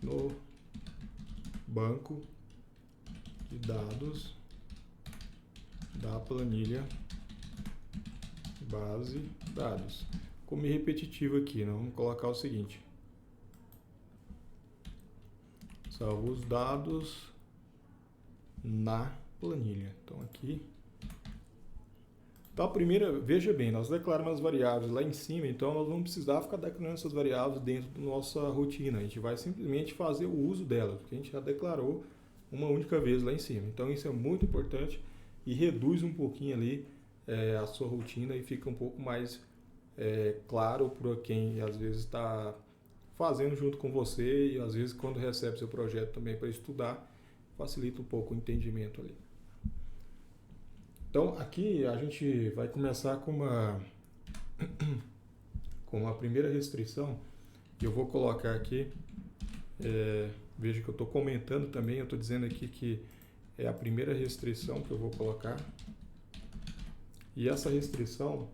no banco de dados da planilha base dados. Como repetitivo aqui, nós vamos colocar o seguinte: salvo os dados na planilha. Então aqui então a primeira, veja bem, nós declaramos as variáveis lá em cima, então nós não precisar ficar declarando essas variáveis dentro da nossa rotina, a gente vai simplesmente fazer o uso delas, porque a gente já declarou uma única vez lá em cima. Então isso é muito importante e reduz um pouquinho ali a sua rotina e fica um pouco mais claro para quem às vezes está fazendo junto com você e às vezes quando recebe seu projeto também para estudar, facilita um pouco o entendimento ali. Então aqui a gente vai começar com uma primeira restrição. Eu vou colocar aqui, veja que eu estou comentando também, eu estou dizendo aqui que é a primeira restrição que eu vou colocar. E essa restrição,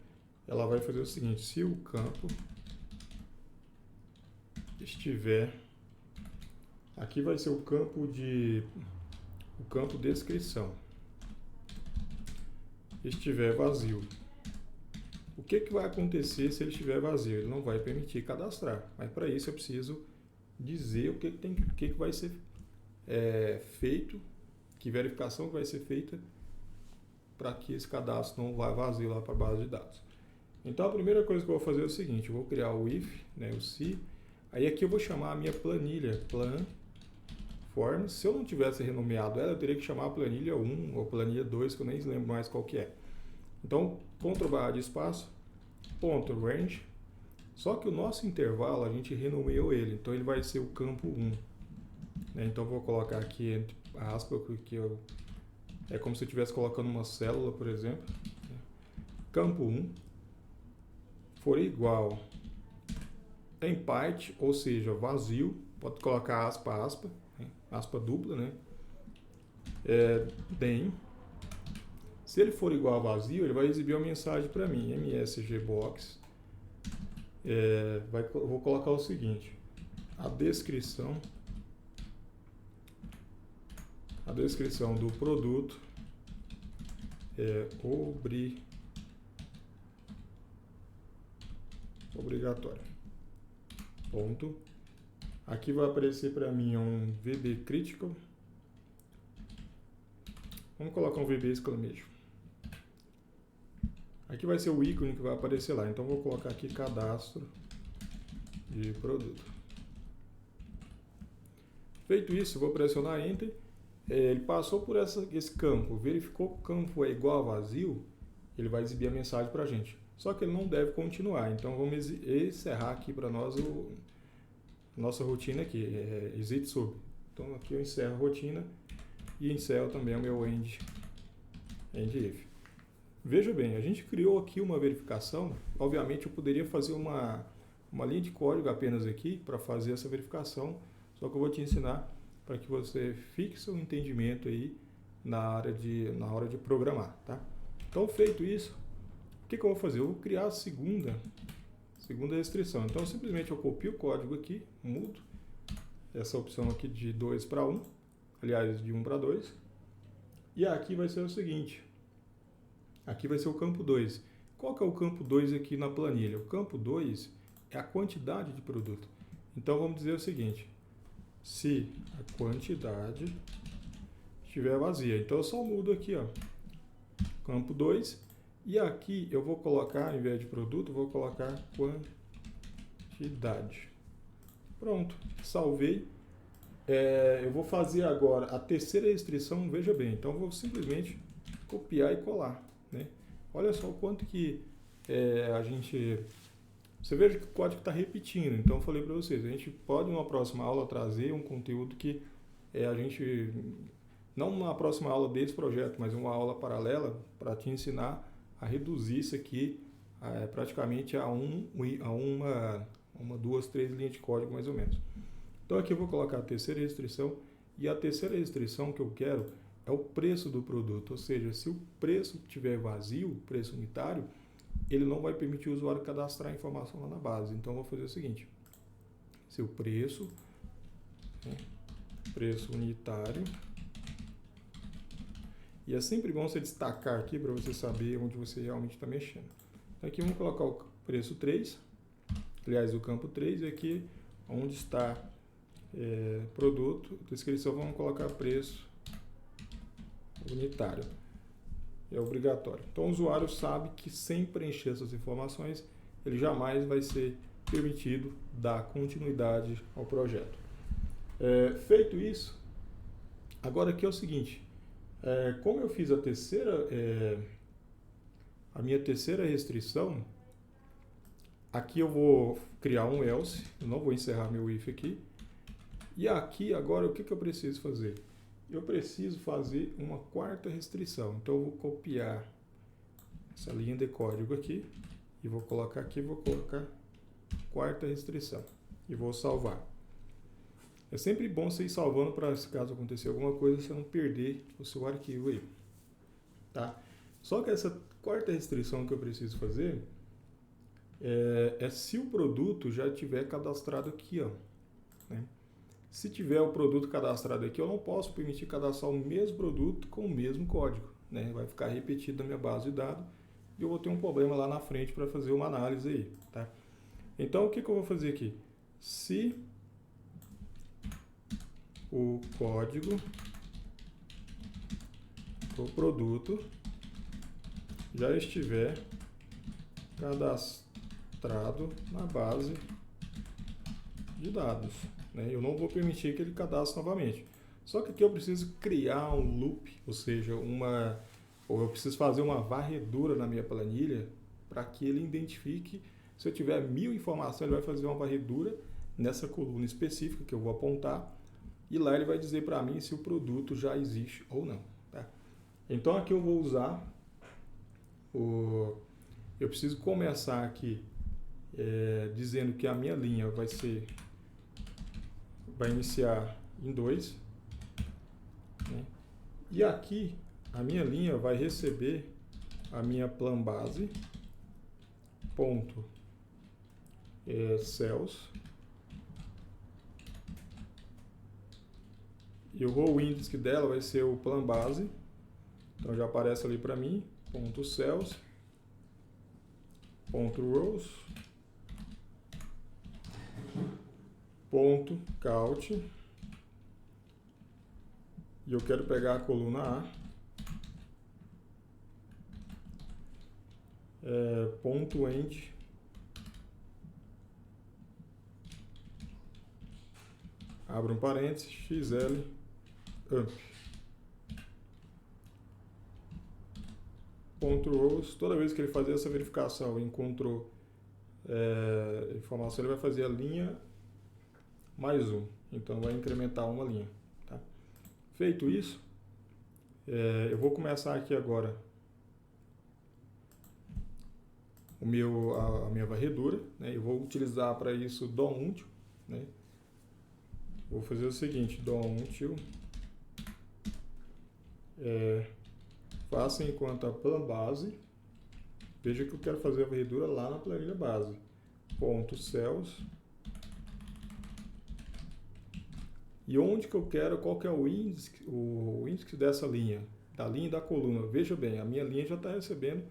ela vai fazer o seguinte: se o campo estiver, aqui vai ser o campo descrição, estiver vazio. O que vai acontecer se ele estiver vazio? Ele não vai permitir cadastrar, mas para isso eu preciso dizer o que vai ser feito, que verificação que vai ser feita para que esse cadastro não vá vazio lá para a base de dados. Então a primeira coisa que eu vou fazer é o seguinte: eu vou criar o if, né, o se, aí aqui eu vou chamar a minha planilha plan forms. Se eu não tivesse renomeado ela, eu teria que chamar a planilha 1 ou planilha 2, que eu nem lembro mais qual que é. Então, Ctrl+A de espaço, ponto range. Só que o nosso intervalo, a gente renomeou ele, então ele vai ser o campo 1. Né? Então, eu vou colocar aqui entre aspas, que é como se eu estivesse colocando uma célula, por exemplo. Campo 1 for igual em parte, ou seja, vazio, pode colocar aspa, né? Aspa dupla, né? Then, se ele for igual a vazio, ele vai exibir uma mensagem para mim, msgbox. Eu vou colocar o seguinte: a descrição do produto é obrigatória. Ponto. Aqui vai aparecer para mim um VB critical. Vamos colocar um VB exclamation. Aqui vai ser o ícone que vai aparecer lá. Então vou colocar aqui cadastro de produto. Feito isso, vou pressionar Enter. Ele passou por esse campo, verificou que o campo é igual a vazio, ele vai exibir a mensagem para a gente. Só que ele não deve continuar, então vamos encerrar aqui para nós nossa rotina aqui, exit sub. Então aqui eu encerro a rotina e encerro também o meu end if. Veja bem, a gente criou aqui uma verificação, obviamente eu poderia fazer uma linha de código apenas aqui para fazer essa verificação, só que eu vou te ensinar para que você fixe o entendimento aí na hora de programar, tá? Então, feito isso, o que eu vou fazer? Eu vou criar a segunda restrição. Então, simplesmente eu copio o código aqui, mudo essa opção aqui de 2 para 1, aliás, de 1 para 2, e aqui vai ser o seguinte, aqui vai ser o campo 2. Qual que é o campo 2 aqui na planilha? O campo 2 é a quantidade de produto. Então, vamos dizer o seguinte, se a quantidade estiver vazia. Então, eu só mudo aqui, ó, campo 2, e aqui eu vou colocar, ao invés de produto, eu vou colocar quantidade. Pronto, salvei. Eu vou fazer agora a terceira restrição, veja bem, então eu vou simplesmente copiar e colar, né? Olha só o quanto que a gente... Você veja que o código está repetindo, então eu falei para vocês, a gente pode numa próxima aula trazer um conteúdo que a gente... Não uma próxima aula desse projeto, mas uma aula paralela para te ensinar a reduzir isso aqui praticamente a uma, duas, três linhas de código mais ou menos. Então aqui eu vou colocar a terceira restrição, e a terceira restrição que eu quero é o preço do produto, ou seja, se o preço estiver vazio, o preço unitário, ele não vai permitir o usuário cadastrar a informação lá na base. Então eu vou fazer o seguinte, se o preço unitário, e é sempre bom você destacar aqui para você saber onde você realmente está mexendo. Então aqui vamos colocar o preço 3, aliás, o campo 3, e aqui onde está produto, descrição, vamos colocar preço unitário. É obrigatório. Então o usuário sabe que sem preencher essas informações, ele jamais vai ser permitido dar continuidade ao projeto. Feito isso, agora aqui é o seguinte, como eu fiz a minha terceira restrição, aqui eu vou criar um else, eu não vou encerrar meu if aqui, e aqui agora o que eu preciso fazer? Eu preciso fazer uma quarta restrição, então eu vou copiar essa linha de código aqui, e vou colocar aqui, vou colocar quarta restrição, e vou salvar. É sempre bom você ir salvando para, se caso acontecer alguma coisa, você não perder o seu arquivo aí, tá? Só que essa quarta restrição que eu preciso fazer se o produto já tiver cadastrado aqui, ó, né? Se tiver o produto cadastrado aqui, eu não posso permitir cadastrar o mesmo produto com o mesmo código, né? Vai ficar repetido na minha base de dados e eu vou ter um problema lá na frente para fazer uma análise aí, tá? Então, o que eu vou fazer aqui? Se o código do produto já estiver cadastrado na base de dados, né? Eu não vou permitir que ele cadastre novamente. Só que aqui eu preciso criar um loop, ou seja, ou eu preciso fazer uma varredura na minha planilha para que ele identifique, se eu tiver 1000 informações, ele vai fazer uma varredura nessa coluna específica que eu vou apontar, e lá ele vai dizer para mim se o produto já existe ou não, tá? Então aqui eu vou usar eu preciso começar aqui dizendo que a minha linha vai iniciar em 2, né? E aqui a minha linha vai receber a minha plan base ponto cells, e o row index dela vai ser o plan base, então já aparece ali para mim, ponto cells, ponto rows, ponto count, e eu quero pegar a coluna A, ponto end, abre um parênteses, xl up. .rows, toda vez que ele fazer essa verificação e encontrou informação, ele vai fazer a linha mais 1. Então vai incrementar uma linha. Tá? Feito isso, eu vou começar aqui agora a minha varredura, né? Eu vou utilizar para isso DOM útil, né? Vou fazer o seguinte, DOM útil faça enquanto a plan base. Veja que eu quero fazer a varredura lá na planilha base. Ponto cells. E onde que eu quero, qual que é o índice dessa linha, da linha e da coluna. Veja bem, a minha linha já está recebendo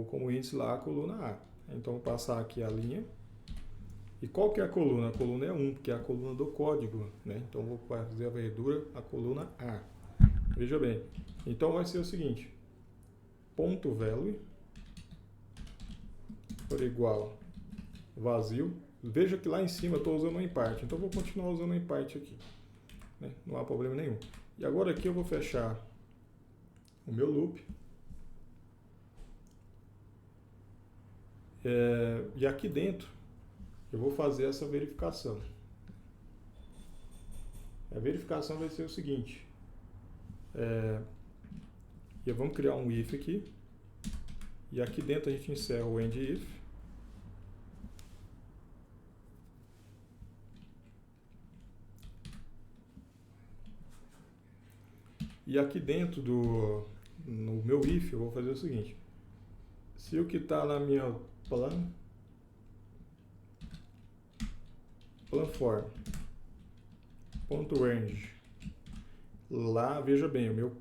como índice lá a coluna A. Então, vou passar aqui a linha. E qual que é a coluna? A coluna é 1, porque é a coluna do código, né? Então, vou fazer a varredura, a coluna A. Veja bem. Então, vai ser o seguinte. Ponto value for igual vazio. Veja que lá em cima eu estou usando o impart, então eu vou continuar usando o impart aqui, né? Não há problema nenhum. E agora aqui eu vou fechar o meu loop. E aqui dentro eu vou fazer essa verificação. A verificação vai ser o seguinte. Vamos criar um if aqui. E aqui dentro a gente encerra o end if. E aqui dentro no meu if, eu vou fazer o seguinte. Se o que está na minha plan form, ponto range, lá, veja bem, o meu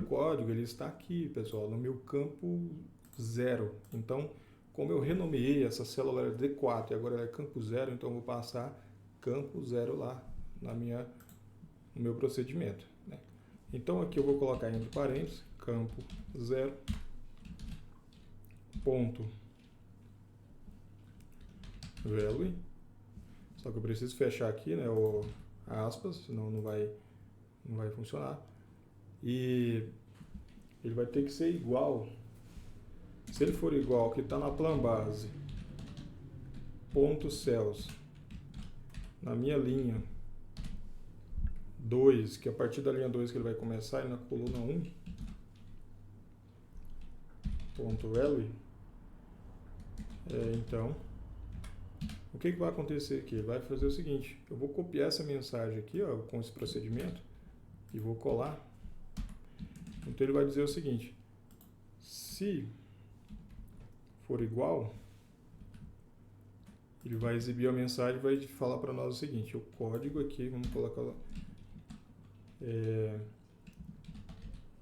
código, ele está aqui, pessoal, no meu campo 0. Então, como eu renomeei essa célula era D4 e agora ela é campo 0, então eu vou passar campo 0 lá no meu procedimento, né? Então aqui eu vou colocar entre parênteses, campo 0, ponto value. Só que eu preciso fechar aqui, né, aspas, senão não vai funcionar. E ele vai ter que ser igual. Se ele for igual ao que está na plan base, ponto cells, na minha linha 2, que a partir da linha 2 que ele vai começar, e na coluna 1, ponto value, então, o que vai acontecer aqui? Ele vai fazer o seguinte, eu vou copiar essa mensagem aqui, ó, com esse procedimento, e vou colar. Então ele vai dizer o seguinte, se for igual, ele vai exibir a mensagem e vai falar para nós o seguinte, o código aqui, vamos colocar lá,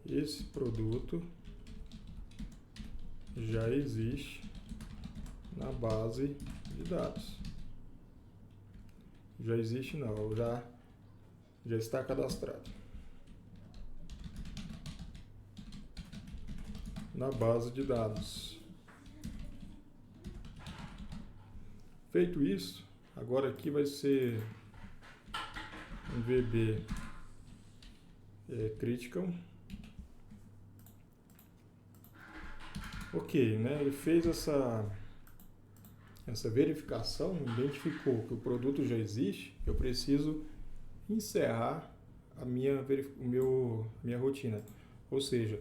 esse produto já existe na base de dados. Já existe não, já está cadastrado na base de dados. Feito isso, agora aqui vai ser um VB critical. Ok, né? Ele fez essa verificação, identificou que o produto já existe, eu preciso encerrar a minha rotina. Ou seja,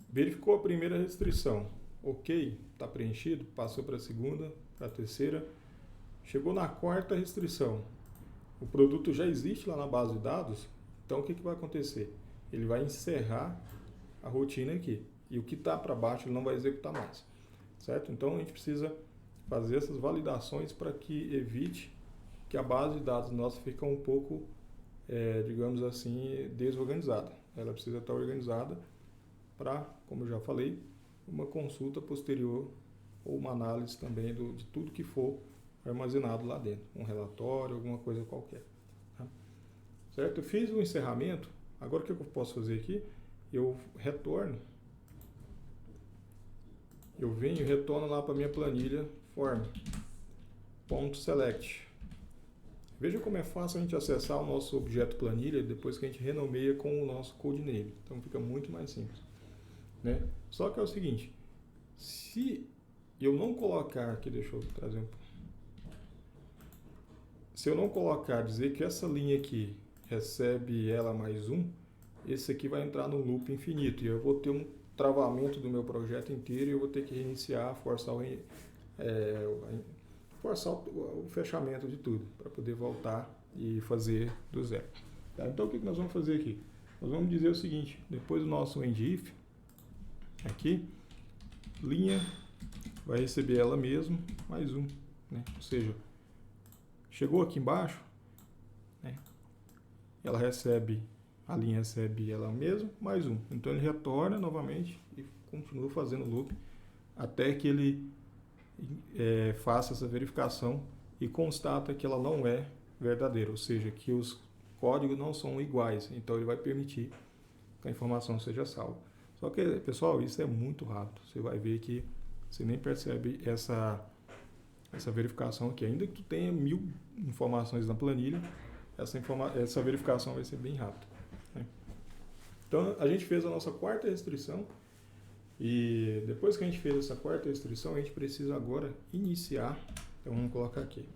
verificou a primeira restrição, ok, está preenchido, passou para a segunda, para a terceira, chegou na quarta restrição, o produto já existe lá na base de dados, então o que vai acontecer? Ele vai encerrar a rotina aqui, e o que está para baixo ele não vai executar mais, certo? Então a gente precisa fazer essas validações para que evite que a base de dados nossa fique um pouco, digamos assim, desorganizada. Ela precisa estar organizada para, como eu já falei, uma consulta posterior ou uma análise também de tudo que for armazenado lá dentro, um relatório, alguma coisa qualquer. Tá? Certo? Eu fiz o encerramento, agora o que eu posso fazer aqui? Eu retorno, eu venho e retorno lá para a minha planilha form.select. Veja como é fácil a gente acessar o nosso objeto planilha depois que a gente renomeia com o nosso codename. Então fica muito mais simples. né? Só que é o seguinte, se eu não colocar aqui, deixa eu trazer se eu não colocar, dizer que essa linha aqui recebe ela mais um, esse aqui vai entrar no loop infinito e eu vou ter um travamento do meu projeto inteiro e eu vou ter que reiniciar, forçar o fechamento de tudo para poder voltar e fazer do zero. Tá? Então o que nós vamos fazer aqui? Nós vamos dizer o seguinte, depois do nosso end-if, aqui, linha vai receber ela mesmo mais um, né? Ou seja, chegou aqui embaixo, né? A linha recebe ela mesma mais um. Então ele retorna novamente e continua fazendo o loop até que ele faça essa verificação e constata que ela não é verdadeira, ou seja, que os códigos não são iguais. Então ele vai permitir que a informação seja salva. Só que, pessoal, isso é muito rápido. Você vai ver que você nem percebe essa verificação aqui. Ainda que tu tenha 1000 informações na planilha, essa verificação vai ser bem rápida, né? Então, a gente fez a nossa quarta restrição e depois que a gente fez essa quarta restrição, a gente precisa agora iniciar. Então, vamos colocar aqui.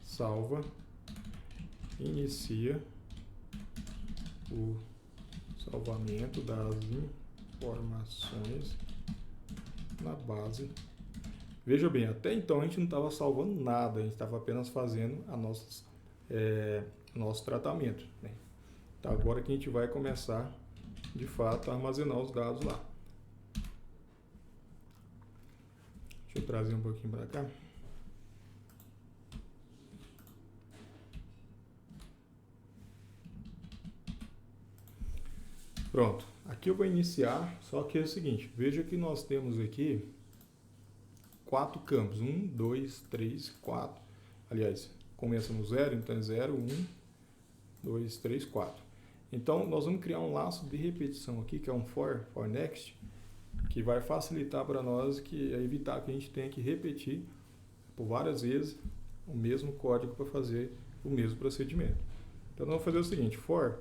Salva, inicia o salvamento das informações na base. Veja bem, até então a gente não estava salvando nada, a gente estava apenas fazendo nosso tratamento, né? Então agora que a gente vai começar de fato a armazenar os dados lá. Deixa eu trazer um pouquinho para cá. Pronto, aqui eu vou iniciar, só que é o seguinte, veja que nós temos aqui 4 campos, 1, 2, 3, 4, aliás, começa no 0, então é 0, 1, 2, 3, 4. Então nós vamos criar um laço de repetição aqui, que é um for next, que vai facilitar para nós, evitar que a gente tenha que repetir por várias vezes o mesmo código para fazer o mesmo procedimento. Então nós vamos fazer o seguinte, for.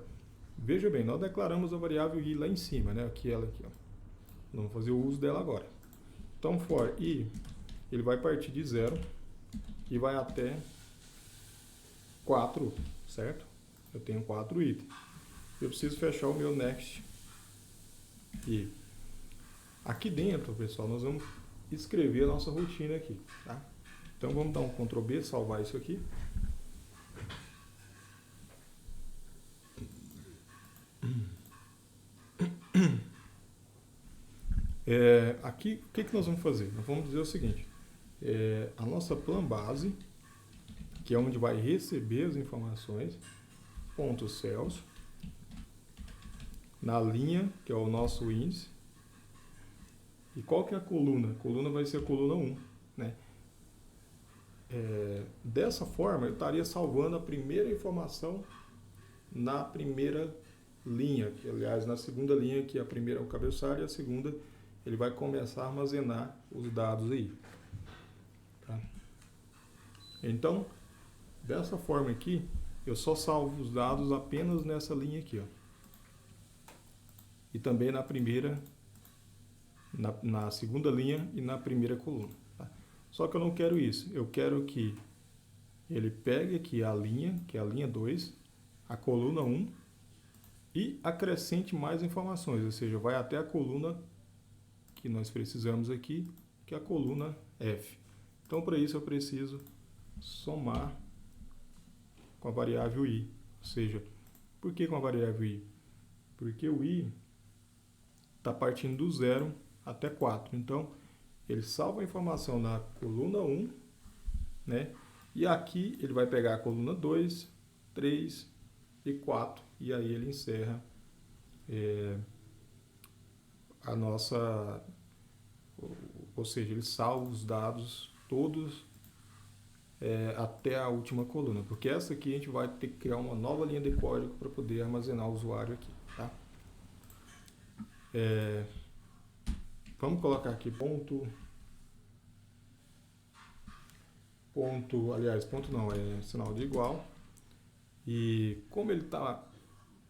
Veja bem, nós declaramos a variável i lá em cima, né? Ela aqui, ó. Vamos fazer o uso dela agora. Então, for i, ele vai partir de 0 e vai até 4, certo? Eu tenho 4 itens. Eu preciso fechar o meu next. E aqui dentro, pessoal, nós vamos escrever a nossa rotina aqui, tá? Então, vamos dar um Ctrl B, salvar isso aqui. Aqui, o que nós vamos fazer? Nós vamos dizer o seguinte, a nossa plan base, que é onde vai receber as informações, ponto cells, na linha, que é o nosso índice, e qual que é a coluna? A coluna vai ser a coluna 1, né? Dessa forma, eu estaria salvando a primeira informação na primeira linha, que aliás na segunda linha, que a primeira é o cabeçalho e a segunda ele vai começar a armazenar os dados aí, tá? Então, dessa forma aqui, eu só salvo os dados apenas nessa linha aqui, ó. E também na primeira, na segunda linha e na primeira coluna, tá? Só que eu não quero isso, eu quero que ele pegue aqui a linha, que é a linha 2, a coluna 1, e acrescente mais informações, ou seja, vai até a coluna que nós precisamos aqui, que é a coluna F. Então, para isso eu preciso somar com a variável i. Ou seja, por que com a variável i? Porque o i está partindo do 0 até 4. Então, ele salva a informação na coluna 1, né? E aqui ele vai pegar a coluna 2, 3 e 4. E aí ele encerra a nossa... Ou seja, ele salva os dados todos até a última coluna. Porque essa aqui a gente vai ter que criar uma nova linha de código para poder armazenar o usuário aqui, tá? Vamos colocar aqui ponto, aliás, ponto não, é sinal de igual. E como ele está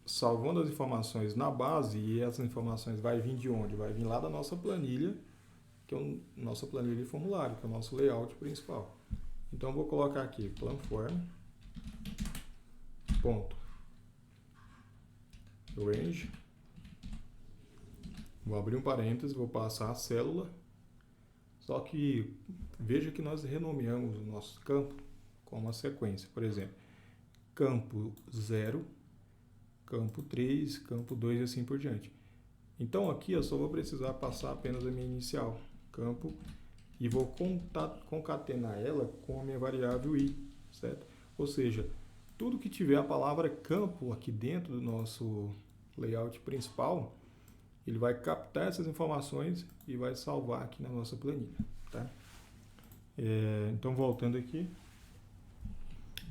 salvando as informações na base, e essas informações vai vir de onde? Vai vir lá da nossa planilha, que é a nossa planilha de formulário, que é o nosso layout principal. Então eu vou colocar aqui planform, ponto, range, vou abrir um parênteses, vou passar a célula, só que veja que nós renomeamos o nosso campo com uma sequência, por exemplo, campo 0, campo 3, campo 2 e assim por diante. Então aqui eu só vou precisar passar apenas a minha inicial, campo, e vou concatenar ela com a minha variável i, certo? Ou seja, tudo que tiver a palavra campo aqui dentro do nosso layout principal, ele vai captar essas informações e vai salvar aqui na nossa planilha, tá? Então voltando aqui,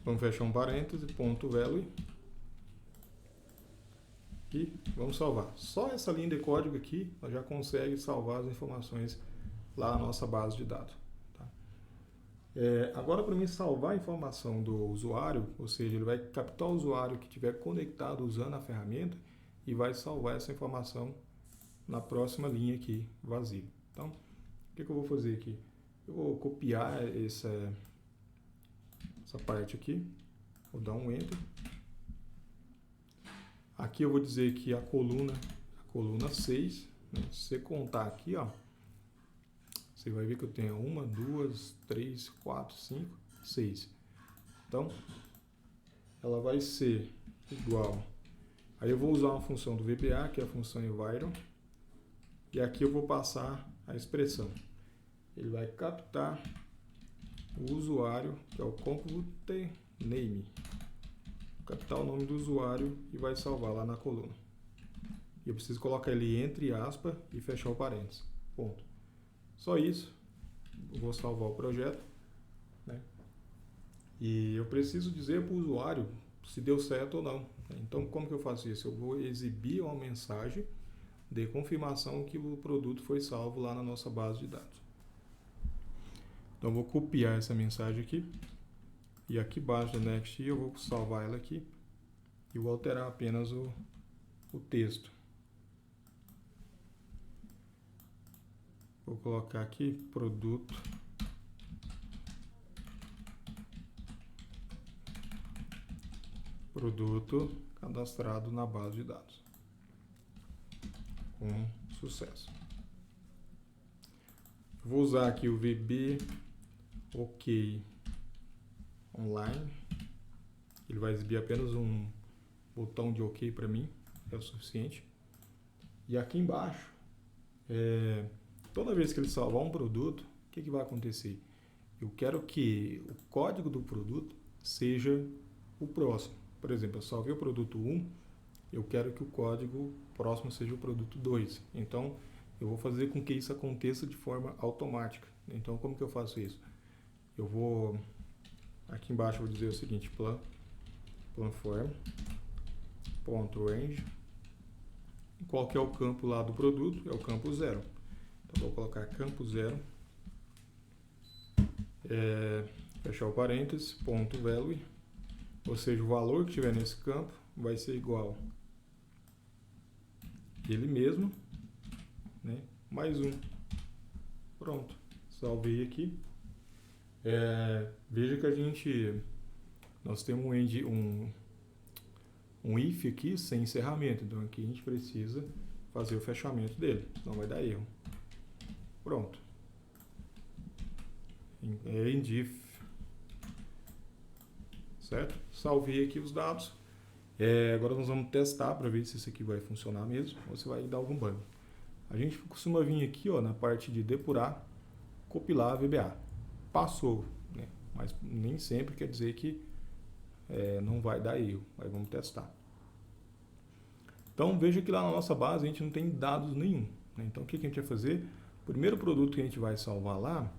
vamos fechar um parêntese, ponto value, e vamos salvar. Só essa linha de código aqui, nós já consegue salvar as informações lá na nossa base de dados. Tá? Agora, para mim salvar a informação do usuário, ou seja, ele vai captar o usuário que estiver conectado usando a ferramenta e vai salvar essa informação na próxima linha aqui, vazio. Então, o que eu vou fazer aqui? Eu vou copiar essa parte aqui, vou dar um Enter. Aqui eu vou dizer que a coluna 6, né? Se você contar aqui, ó, você vai ver que eu tenho 1, 2, 3, 4, 5, 6. Então, ela vai ser igual. Aí eu vou usar uma função do VBA, que é a função environ, e aqui eu vou passar a expressão. Ele vai captar o usuário, que é o compute name, captar o nome do usuário e vai salvar lá na coluna. E eu preciso colocar ele entre aspas e fechar o parênteses. Ponto. Só isso. Eu vou salvar o projeto, né? E eu preciso dizer para o usuário se deu certo ou não. Então, como que eu faço isso? Eu vou exibir uma mensagem de confirmação que o produto foi salvo lá na nossa base de dados. Então, eu vou copiar essa mensagem aqui. E aqui embaixo do Next eu vou salvar ela aqui e vou alterar apenas o texto. Vou colocar aqui produto cadastrado na base de dados com sucesso. Vou usar aqui o VB OK online. Ele vai exibir apenas um botão de OK para mim, é o suficiente. E aqui embaixo, toda vez que ele salvar um produto, o que vai acontecer? Eu quero que o código do produto seja o próximo. Por exemplo, eu salvei o produto 1, eu quero que o código próximo seja o produto 2. Então, eu vou fazer com que isso aconteça de forma automática. Então, como que eu faço isso? Eu vou... Aqui embaixo eu vou dizer o seguinte, planform.range. Qual que é o campo lá do produto? É o campo 0. Então vou colocar campo 0. Fechar o parênteses, ponto value. Ou seja, o valor que tiver nesse campo vai ser igual ele mesmo, né, mais 1. Pronto, salvei aqui. Veja que nós temos um if aqui sem encerramento, então aqui a gente precisa fazer o fechamento dele, senão vai dar erro. Pronto. End if. Certo? Salvei aqui os dados. Agora nós vamos testar para ver se isso aqui vai funcionar mesmo ou se vai dar algum bug. A gente costuma vir aqui, ó, na parte de depurar, compilar VBA. Passou, né? Mas nem sempre quer dizer que não vai dar erro. Aí vamos testar. Então veja que lá na nossa base a gente não tem dados nenhum, né? Então o que a gente vai fazer? O primeiro produto que a gente vai salvar lá,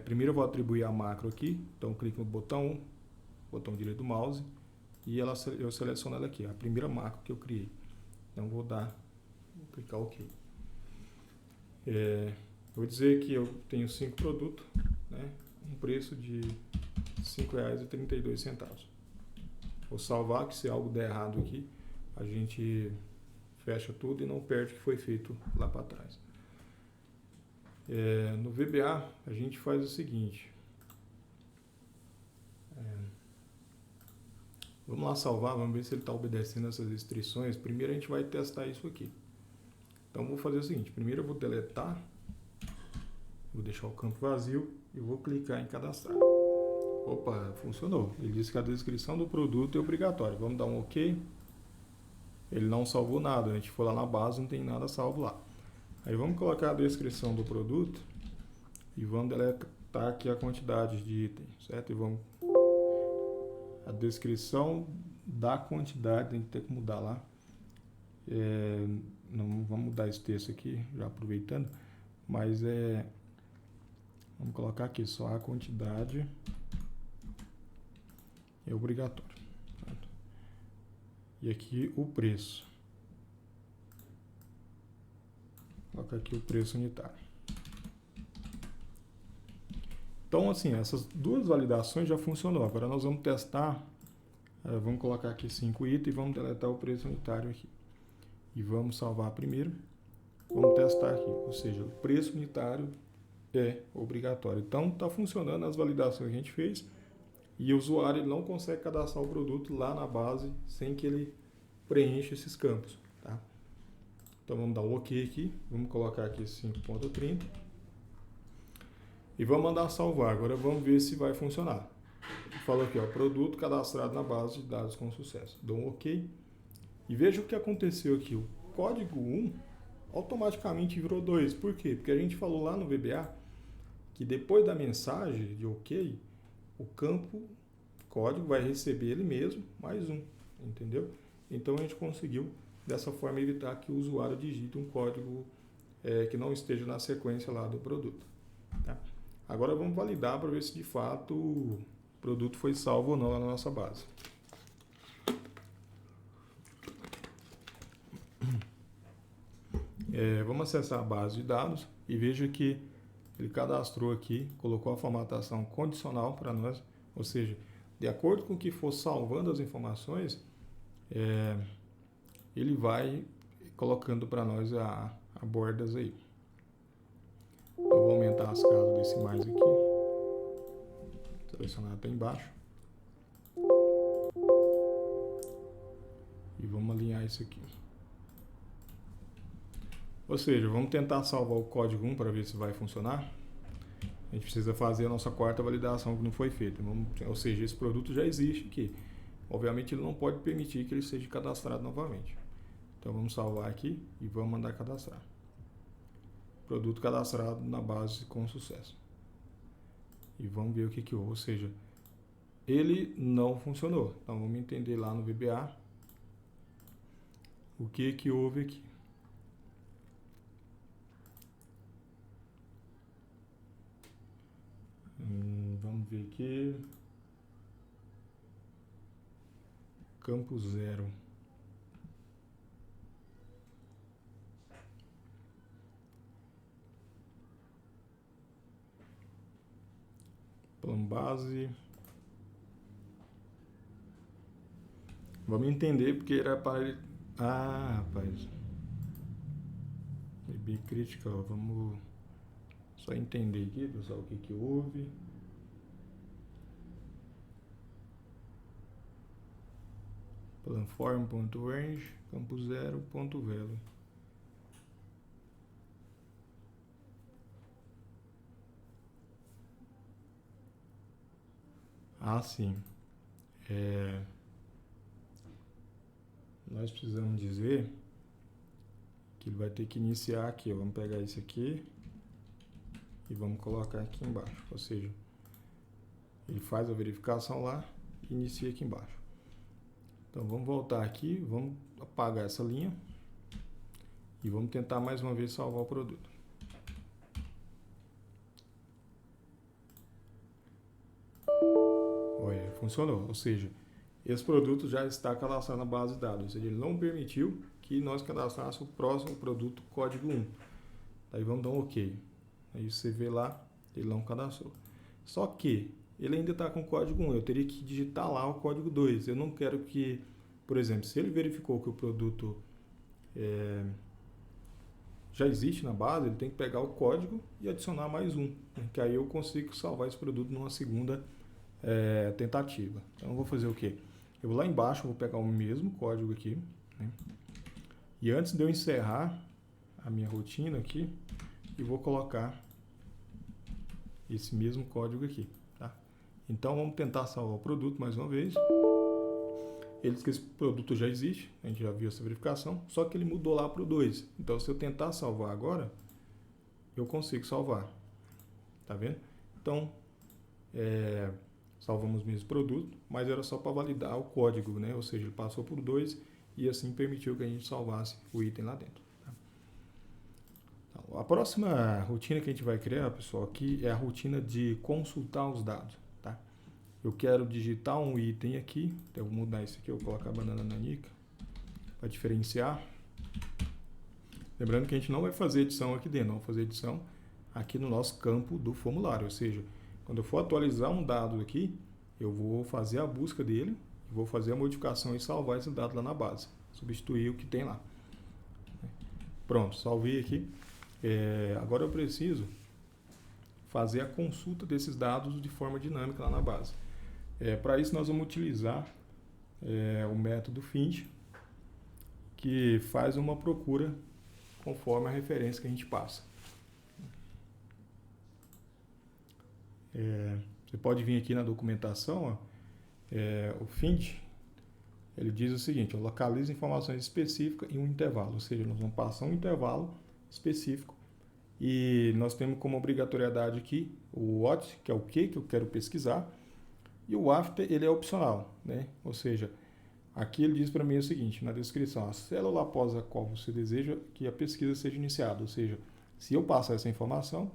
primeiro eu vou atribuir a macro aqui. Então eu clico no botão direito do mouse e eu seleciono ela aqui, a primeira macro que eu criei. Então vou clicar OK. Vou dizer que eu tenho 5 produtos, né? Um preço de R$ 5,32. for salvar, que se algo der errado aqui, a gente fecha tudo e não perde o que foi feito lá para trás. No VBA, a gente faz o seguinte. Vamos lá salvar, vamos ver se ele está obedecendo essas restrições. Primeiro a gente vai testar isso aqui. Então vou fazer o seguinte, primeiro eu vou deletar, vou deixar o campo vazio e vou clicar em cadastrar. Opa, funcionou. Ele disse que a descrição do produto é obrigatória. Vamos dar um OK. Ele não salvou nada, a gente foi lá na base, não tem nada salvo lá. Aí vamos colocar a descrição do produto e vamos deletar aqui a quantidade de itens, certo? E vamos... A descrição da quantidade, tem que ter que mudar lá. Não vamos mudar esse texto aqui, já aproveitando, mas vamos colocar aqui só a quantidade é obrigatório, certo? E aqui o preço. Vou colocar aqui o preço unitário. Então, assim, essas duas validações já funcionou. Agora nós vamos testar, vamos colocar aqui 5 itens e vamos deletar o preço unitário aqui. E vamos salvar primeiro. Vamos testar aqui, ou seja, o preço unitário é obrigatório. Então, está funcionando as validações que a gente fez e o usuário não consegue cadastrar o produto lá na base sem que ele preencha esses campos, tá? Então, vamos dar um OK aqui, vamos colocar aqui 5.30 e vamos mandar salvar. Agora vamos ver se vai funcionar. Fala aqui, ó, produto cadastrado na base de dados com sucesso. Dou um OK e veja o que aconteceu aqui. O código 1 automaticamente virou 2. Por quê? Porque a gente falou lá no VBA que depois da mensagem de OK, o campo código vai receber ele mesmo mais 1, entendeu? Então a gente conseguiu dessa forma evitar que o usuário digite um código que não esteja na sequência lá do produto, tá? Agora vamos validar para ver se de fato o produto foi salvo ou não lá na nossa base. Vamos acessar a base de dados e veja que ele cadastrou aqui, colocou a formatação condicional para nós, ou seja, de acordo com o que for salvando as informações, ele vai colocando para nós a bordas aí. Eu vou aumentar a escala desse mais aqui, selecionar até embaixo e vamos alinhar isso aqui. Ou seja, vamos tentar salvar o código 1 para ver se vai funcionar. A gente precisa fazer a nossa quarta validação que não foi feita. Ou seja, esse produto já existe aqui. Obviamente ele não pode permitir que ele seja cadastrado novamente. Então vamos salvar aqui e vamos mandar cadastrar. Produto cadastrado na base com sucesso. E vamos ver o que houve. Ou seja, ele não funcionou. Então vamos entender lá no VBA o que houve aqui. Vamos ver aqui. Campo 0. Plano base. Vamos entender porque era para ele. Ah, rapaz. É bem critical. Vamos só entender aqui, pessoal, o que houve. Planform.range, campo 0.value. Ah, sim. Nós precisamos dizer que ele vai ter que iniciar aqui. Ó. Vamos pegar isso aqui e vamos colocar aqui embaixo. Ou seja, ele faz a verificação lá e inicia aqui embaixo. Então vamos voltar aqui, vamos apagar essa linha e vamos tentar mais uma vez salvar o produto. Olha, funcionou, ou seja, esse produto já está cadastrado na base de dados, ou seja, ele não permitiu que nós cadastrássemos o próximo produto código 1. Aí vamos dar um OK. Aí você vê lá, ele não cadastrou. Só que ele ainda está com o código 1, eu teria que digitar lá o código 2. Eu não quero que, por exemplo, se ele verificou que o produto já existe na base, ele tem que pegar o código e adicionar mais um, né? Que aí eu consigo salvar esse produto numa segunda tentativa. Então eu vou fazer o quê? Eu vou lá embaixo, vou pegar o mesmo código aqui, né? E antes de eu encerrar a minha rotina aqui, eu vou colocar esse mesmo código aqui, tá? Então vamos tentar salvar o produto mais uma vez. Ele diz que esse produto já existe, a gente já viu essa verificação, só que ele mudou lá para o 2. Então se eu tentar salvar agora, eu consigo salvar. Tá vendo? Então, salvamos o mesmo produto, mas era só para validar o código, né? Ou seja, ele passou por 2 e assim permitiu que a gente salvasse o item lá dentro. Tá? Então, a próxima rotina que a gente vai criar, pessoal, aqui é a rotina de consultar os dados. Tá? Eu quero digitar um item aqui, então eu vou mudar isso aqui, eu vou colocar a banana nanica para diferenciar. Lembrando que a gente não vai fazer edição aqui dentro, vamos fazer edição aqui no nosso campo do formulário, ou seja, quando eu for atualizar um dado aqui, eu vou fazer a busca dele, vou fazer a modificação e salvar esse dado lá na base, substituir o que tem lá. Pronto, salvei aqui. Agora eu preciso fazer a consulta desses dados de forma dinâmica lá na base. Para isso nós vamos utilizar o método find, que faz uma procura conforme a referência que a gente passa. Você pode vir aqui na documentação, ó, o find, ele diz o seguinte: localiza informações específicas em um intervalo, ou seja, nós vamos passar um intervalo específico e nós temos como obrigatoriedade aqui o what, que é o que eu quero pesquisar, e o after, ele é opcional, né? Ou seja, aqui ele diz para mim o seguinte, na descrição: a célula após a qual você deseja que a pesquisa seja iniciada, ou seja, se eu passar essa informação,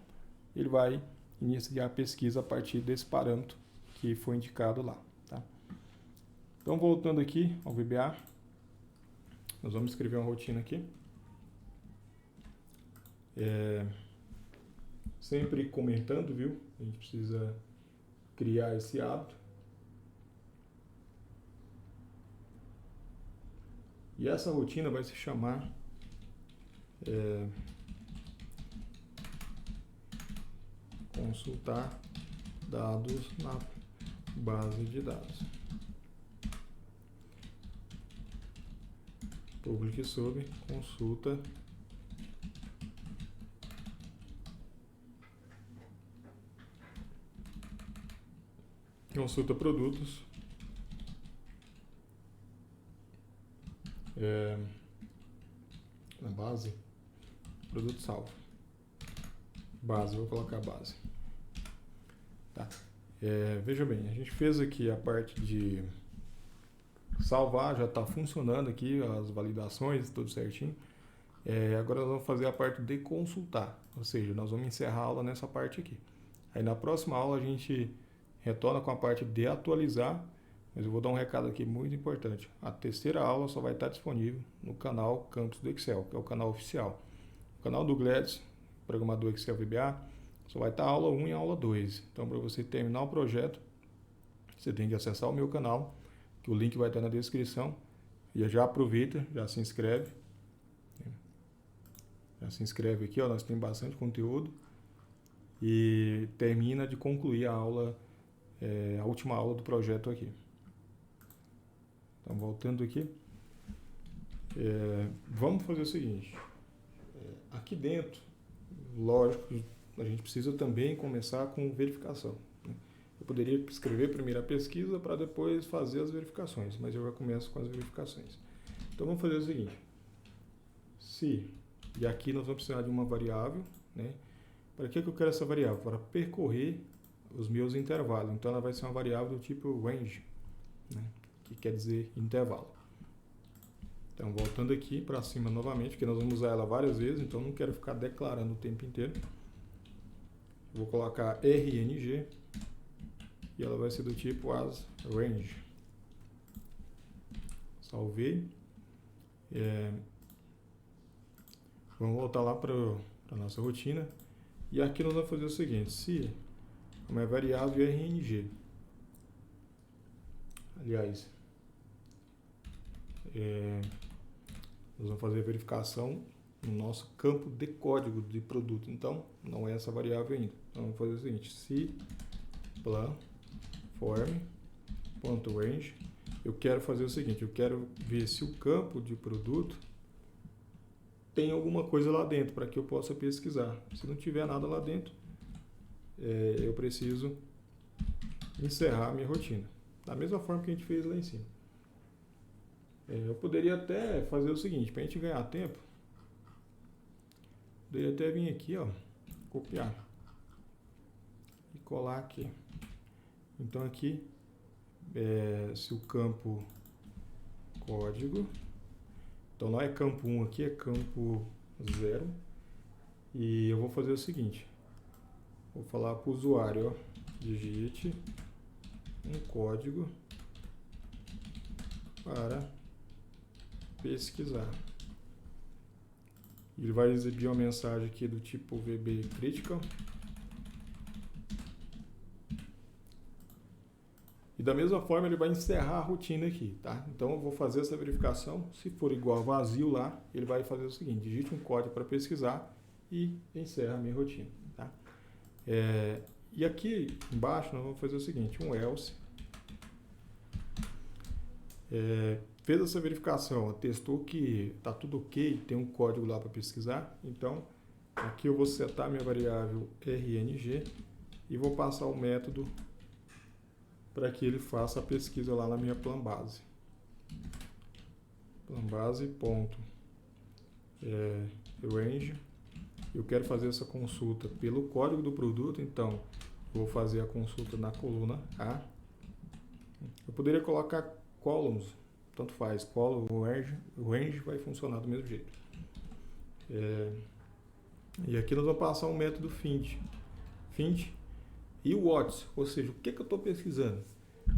ele vai iniciar a pesquisa a partir desse parâmetro que foi indicado lá. Tá? Então, voltando aqui ao VBA, nós vamos escrever uma rotina aqui. Sempre comentando, viu? A gente precisa criar esse hábito. E essa rotina vai se chamar consultar dados na base de dados. Publique sobre consulta produtos na base, produto salvo. Base, vou colocar base. Tá. Veja bem, a gente fez aqui a parte de salvar, já está funcionando aqui as validações, tudo certinho. Agora nós vamos fazer a parte de consultar, ou seja, nós vamos encerrar a aula nessa parte aqui. Aí na próxima aula a gente retorna com a parte de atualizar, mas eu vou dar um recado aqui muito importante. A terceira aula só vai estar disponível no canal Campus do Excel, que é o canal oficial. O canal do Gladys, programador Excel VBA, só vai estar a aula 1 e a aula 2. Então, para você terminar o projeto, você tem que acessar o meu canal, que o link vai estar na descrição. E já aproveita, já se inscreve. Já se inscreve aqui, ó, nós temos bastante conteúdo. E termina de concluir a aula, a última aula do projeto aqui. Então, voltando aqui, vamos fazer o seguinte. Aqui dentro, lógico, a gente precisa também começar com verificação. Eu poderia escrever primeiro a pesquisa para depois fazer as verificações, mas eu já começo com as verificações. Então vamos fazer o seguinte: se, e aqui nós vamos precisar de uma variável, né? Para que eu quero essa variável? Para percorrer os meus intervalos. Então ela vai ser uma variável do tipo range, né? Que quer dizer intervalo. Então voltando aqui para cima novamente, porque nós vamos usar ela várias vezes, então não quero ficar declarando o tempo inteiro. Vou colocar RNG e ela vai ser do tipo as range. Salvei. Vamos voltar lá para a nossa rotina. E aqui nós vamos fazer o seguinte: se uma variável RNG. Aliás, nós vamos fazer a verificação no nosso campo de código de produto. Então, não é essa variável ainda. Então, vamos fazer o seguinte: se plan_form.range, eu quero fazer o seguinte, eu quero ver se o campo de produto tem alguma coisa lá dentro para que eu possa pesquisar. Se não tiver nada lá dentro, eu preciso encerrar a minha rotina. Da mesma forma que a gente fez lá em cima. Eu poderia até fazer o seguinte, para a gente ganhar tempo, poderia até vir aqui, ó, copiar e colar aqui. Então aqui, se o campo código, então não é campo 1 aqui, é campo 0, e eu vou fazer o seguinte, vou falar para o usuário, ó, digite um código para pesquisar. Ele vai exibir uma mensagem aqui do tipo VB critical. E da mesma forma ele vai encerrar a rotina aqui, tá? Então eu vou fazer essa verificação. Se for igual vazio lá, ele vai fazer o seguinte: digite um código para pesquisar e encerra a minha rotina, tá? E aqui embaixo nós vamos fazer o seguinte: um else. Fez essa verificação, testou que está tudo ok, tem um código lá para pesquisar. Então aqui eu vou setar minha variável RNG e vou passar o método para que ele faça a pesquisa lá na minha plan base. Plan base ponto range. Eu quero fazer essa consulta pelo código do produto, então vou fazer a consulta na coluna A. Eu poderia colocar columns, tanto faz, column ou range vai funcionar do mesmo jeito. E aqui nós vamos passar um método find e o what, ou seja, o que eu estou pesquisando?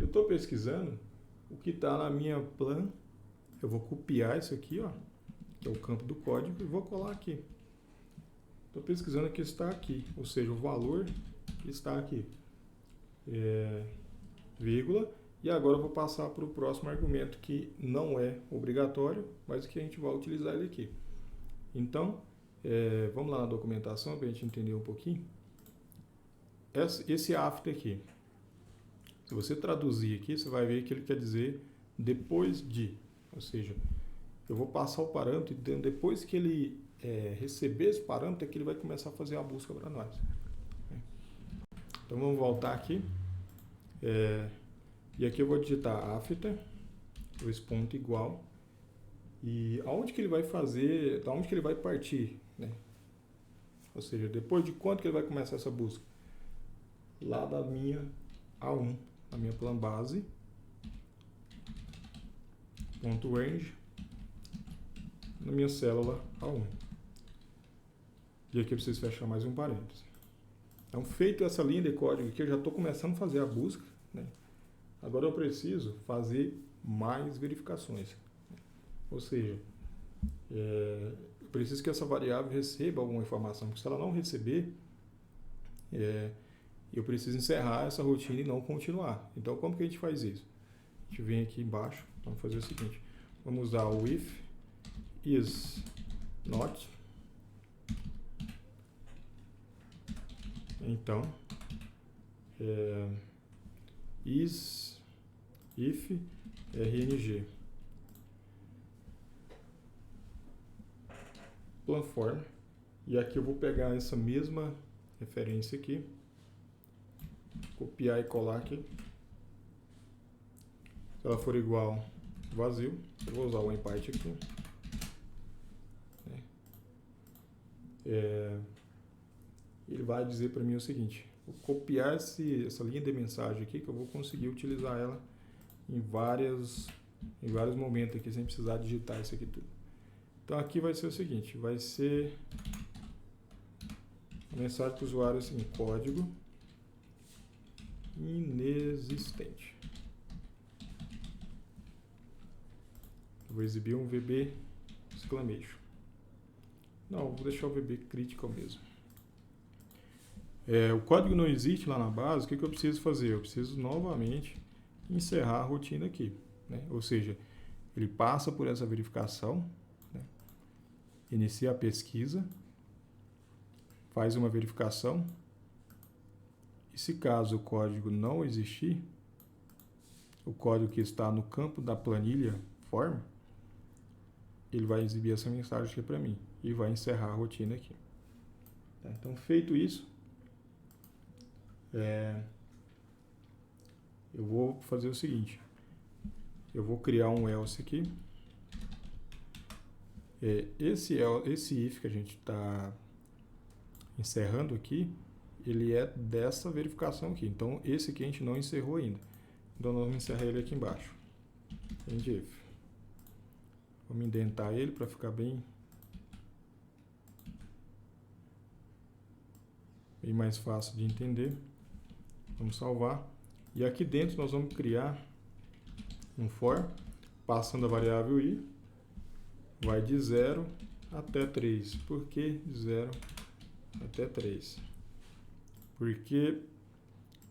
Eu estou pesquisando o que está na minha plan. Eu vou copiar isso aqui, ó, que é o campo do código, e vou colar aqui. Estou pesquisando o que está aqui, ou seja, o valor que está aqui, vírgula, e agora eu vou passar para o próximo argumento, que não é obrigatório, mas que a gente vai utilizar ele aqui. Então, vamos lá na documentação para a gente entender um pouquinho. Esse after aqui, se você traduzir aqui, você vai ver que ele quer dizer depois de, ou seja, eu vou passar o parâmetro e depois que ele receber esse parâmetro é que ele vai começar a fazer a busca para nós. Então vamos voltar aqui, e aqui eu vou digitar after, dois pontos igual, e aonde que ele vai fazer, da onde que ele vai partir, né? Ou seja, depois de quanto que ele vai começar essa busca? Lá da minha A1, a minha plan base, ponto range, na minha célula A1. E aqui eu preciso fechar mais um parênteses. Então, feito essa linha de código aqui, eu já estou começando a fazer a busca, né? Agora eu preciso fazer mais verificações. Ou seja, eu preciso que essa variável receba alguma informação, porque se ela não receber, eu preciso encerrar essa rotina e não continuar. Então, como que a gente faz isso? A gente vem aqui embaixo, vamos fazer o seguinte, vamos usar o if is not. Então, if rng planform, e aqui eu vou pegar essa mesma referência aqui, copiar e colar aqui. Se ela for igual vazio, eu vou usar o empate aqui. Ele vai dizer para mim o seguinte: vou copiar essa linha de mensagem aqui, que eu vou conseguir utilizar ela em vários momentos aqui, sem precisar digitar isso aqui tudo. Então aqui vai ser o seguinte, vai ser a mensagem para o usuário assim: código inexistente. Eu vou exibir um VB exclamation. Não, vou deixar o VB critical mesmo. O código não existe lá na base, o que eu preciso fazer? Eu preciso novamente encerrar a rotina aqui, né? Ou seja, ele passa por essa verificação, né? Inicia a pesquisa, faz uma verificação, e se caso o código não existir, o código que está no campo da planilha form, ele vai exibir essa mensagem aqui para mim e vai encerrar a rotina aqui. Tá? Então, feito isso, eu vou fazer o seguinte, eu vou criar um else aqui. Esse if que a gente está encerrando aqui, ele é dessa verificação aqui. Então, esse aqui a gente não encerrou ainda. Então, nós vamos encerrar ele aqui embaixo. End if. Vamos indentar ele para ficar bem mais fácil de entender. Vamos salvar. E aqui dentro nós vamos criar um for, passando a variável i, vai de 0 até 3. Por que de 0 até 3? Porque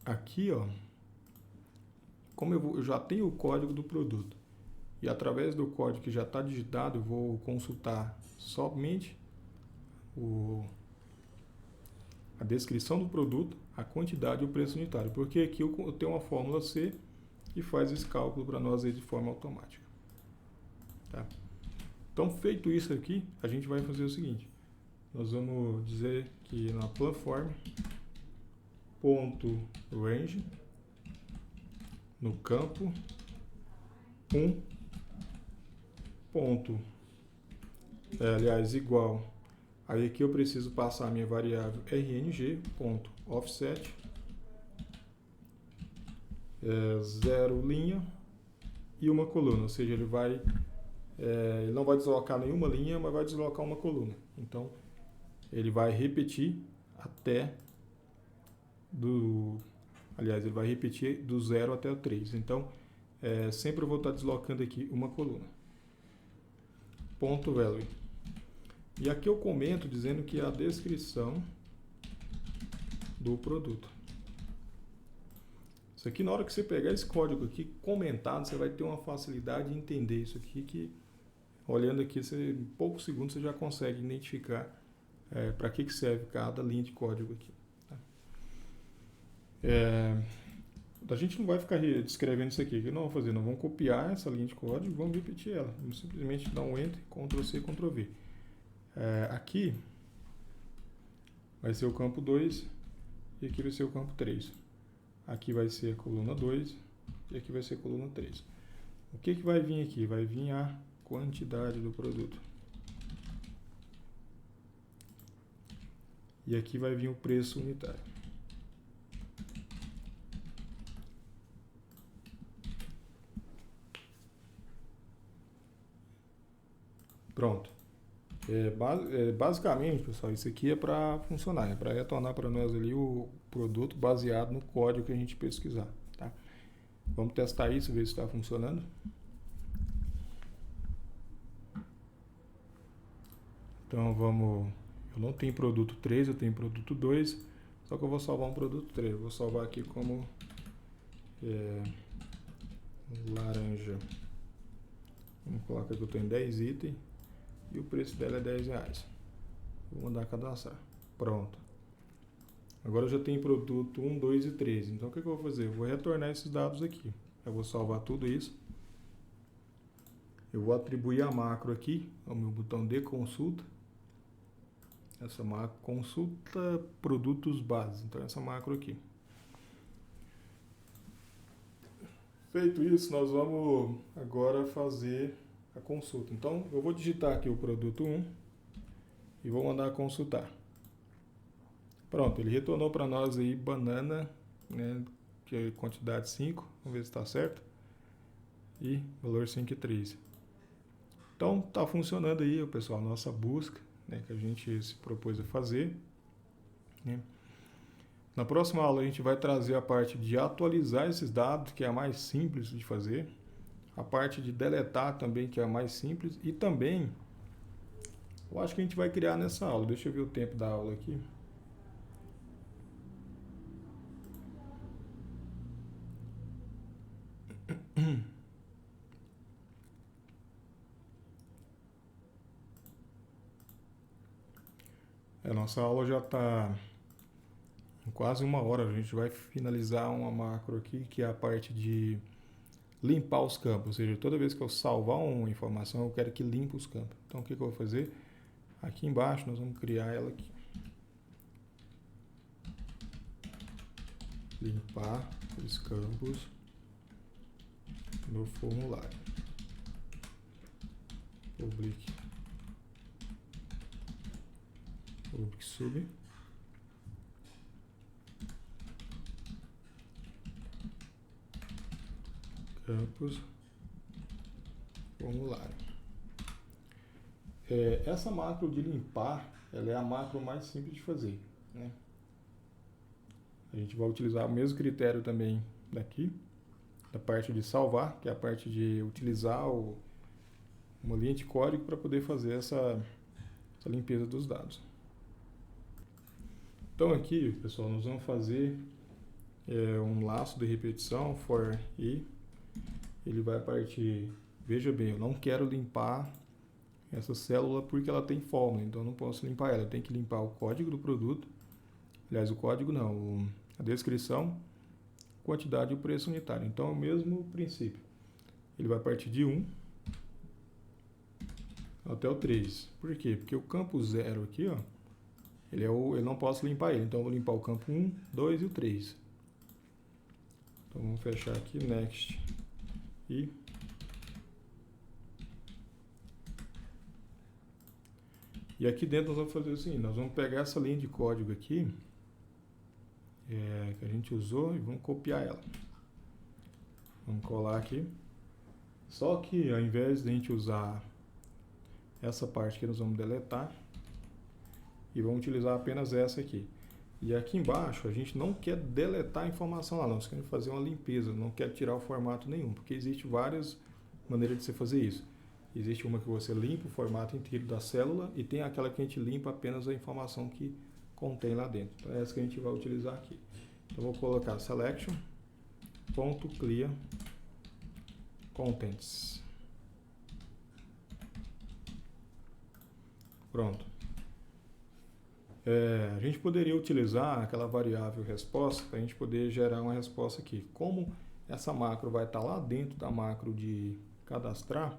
aqui, ó, como eu já tenho o código do produto, e através do código que já está digitado, eu vou consultar somente a descrição do produto, a quantidade e o preço unitário. Porque aqui eu tenho uma fórmula C que faz esse cálculo para nós aí de forma automática. Tá? Então, feito isso aqui, a gente vai fazer o seguinte. Nós vamos dizer que na planform ponto range, no campo 1 ponto, aliás, igual. Aí aqui eu preciso passar a minha variável rng ponto offset 0 linha e uma coluna, ou seja, ele não vai deslocar nenhuma linha, mas vai deslocar uma coluna. Então ele vai repetir ele vai repetir do 0 até o 3. Então sempre eu vou estar deslocando aqui uma coluna. Ponto value. E aqui eu comento dizendo que é a descrição do produto. Isso aqui, na hora que você pegar esse código aqui comentado, você vai ter uma facilidade de entender isso aqui, que olhando aqui, em poucos segundos você já consegue identificar para que serve cada linha de código aqui. Tá? A gente não vai ficar descrevendo isso aqui, que não vamos fazer, nós vamos copiar essa linha de código e vamos repetir ela. Vamos simplesmente dar um Enter, Ctrl C, Ctrl V. Aqui vai ser o campo 2 e aqui vai ser o campo 3. Aqui vai ser a coluna 2 e aqui vai ser a coluna 3. O que vai vir aqui? Vai vir a quantidade do produto. E aqui vai vir o preço unitário. Pronto. Basicamente, pessoal, isso aqui é para funcionar, é para retornar para nós ali o produto baseado no código que a gente pesquisar. Tá? Vamos testar isso, ver se está funcionando. Então vamos... Eu não tenho produto 3, eu tenho produto 2, só que eu vou salvar um produto 3. Eu vou salvar aqui como laranja. Vamos colocar que eu tenho 10 itens e o preço dela é R$10. Vou mandar cadastrar. Pronto. Agora eu já tenho produto 1, 2 e 3. Então o que eu vou fazer? Eu vou retornar esses dados aqui. Eu vou salvar tudo isso. Eu vou atribuir a macro aqui, ao meu botão de consulta. Essa macro consulta produtos base. Então essa macro aqui. Feito isso, nós vamos agora fazer a consulta. Então eu vou digitar aqui o produto 1 e vou mandar consultar. Pronto, ele retornou para nós aí banana, né, que é quantidade 5, vamos ver se está certo. E valor 5,3. Então está funcionando aí, pessoal, nossa busca, né, que a gente se propôs a fazer, né. Na próxima aula a gente vai trazer a parte de atualizar esses dados, que é a mais simples de fazer. A parte de deletar também, que é a mais simples. E também, eu acho que a gente vai criar nessa aula. Deixa eu ver o tempo da aula aqui. A nossa aula já está em quase 1 hora. A gente vai finalizar uma macro aqui, que é a parte de limpar os campos. Ou seja, toda vez que eu salvar uma informação, eu quero que limpe os campos. Então, o que eu vou fazer? Aqui embaixo, nós vamos criar ela aqui. Limpar os campos no formulário. Public sub. Campos formulário. Essa macro de limpar, ela é a macro mais simples de fazer, né? A gente vai utilizar o mesmo critério também daqui, da parte de salvar, que é a parte de utilizar uma linha de código para poder fazer essa limpeza dos dados. Então aqui, pessoal, nós vamos fazer um laço de repetição for i. Ele vai partir, veja bem, eu não quero limpar essa célula porque ela tem fórmula, então eu não posso limpar ela, eu tenho que limpar o código do produto, aliás, o código não, a descrição, quantidade e o preço unitário. Então é o mesmo princípio, ele vai partir de 1 até o 3. Por quê? Porque o campo 0 aqui, ó, eu não posso limpar ele, então eu vou limpar o campo 1, 2 e o 3. Então vamos fechar aqui, next, e aqui dentro nós vamos fazer o seguinte, nós vamos pegar essa linha de código aqui, que a gente usou, e vamos copiar ela. Vamos colar aqui. Só que ao invés de a gente usar essa parte que nós vamos deletar, e vamos utilizar apenas essa aqui. E aqui embaixo a gente não quer deletar a informação lá, nós queremos fazer uma limpeza, não quer tirar o formato nenhum, porque existe várias maneiras de você fazer isso. Existe uma que você limpa o formato inteiro da célula e tem aquela que a gente limpa apenas a informação que contém lá dentro. Então é essa que a gente vai utilizar aqui. Então vou colocar selection.clear contents. Pronto. A gente poderia utilizar aquela variável resposta para a gente poder gerar uma resposta aqui. Como essa macro vai estar lá dentro da macro de cadastrar,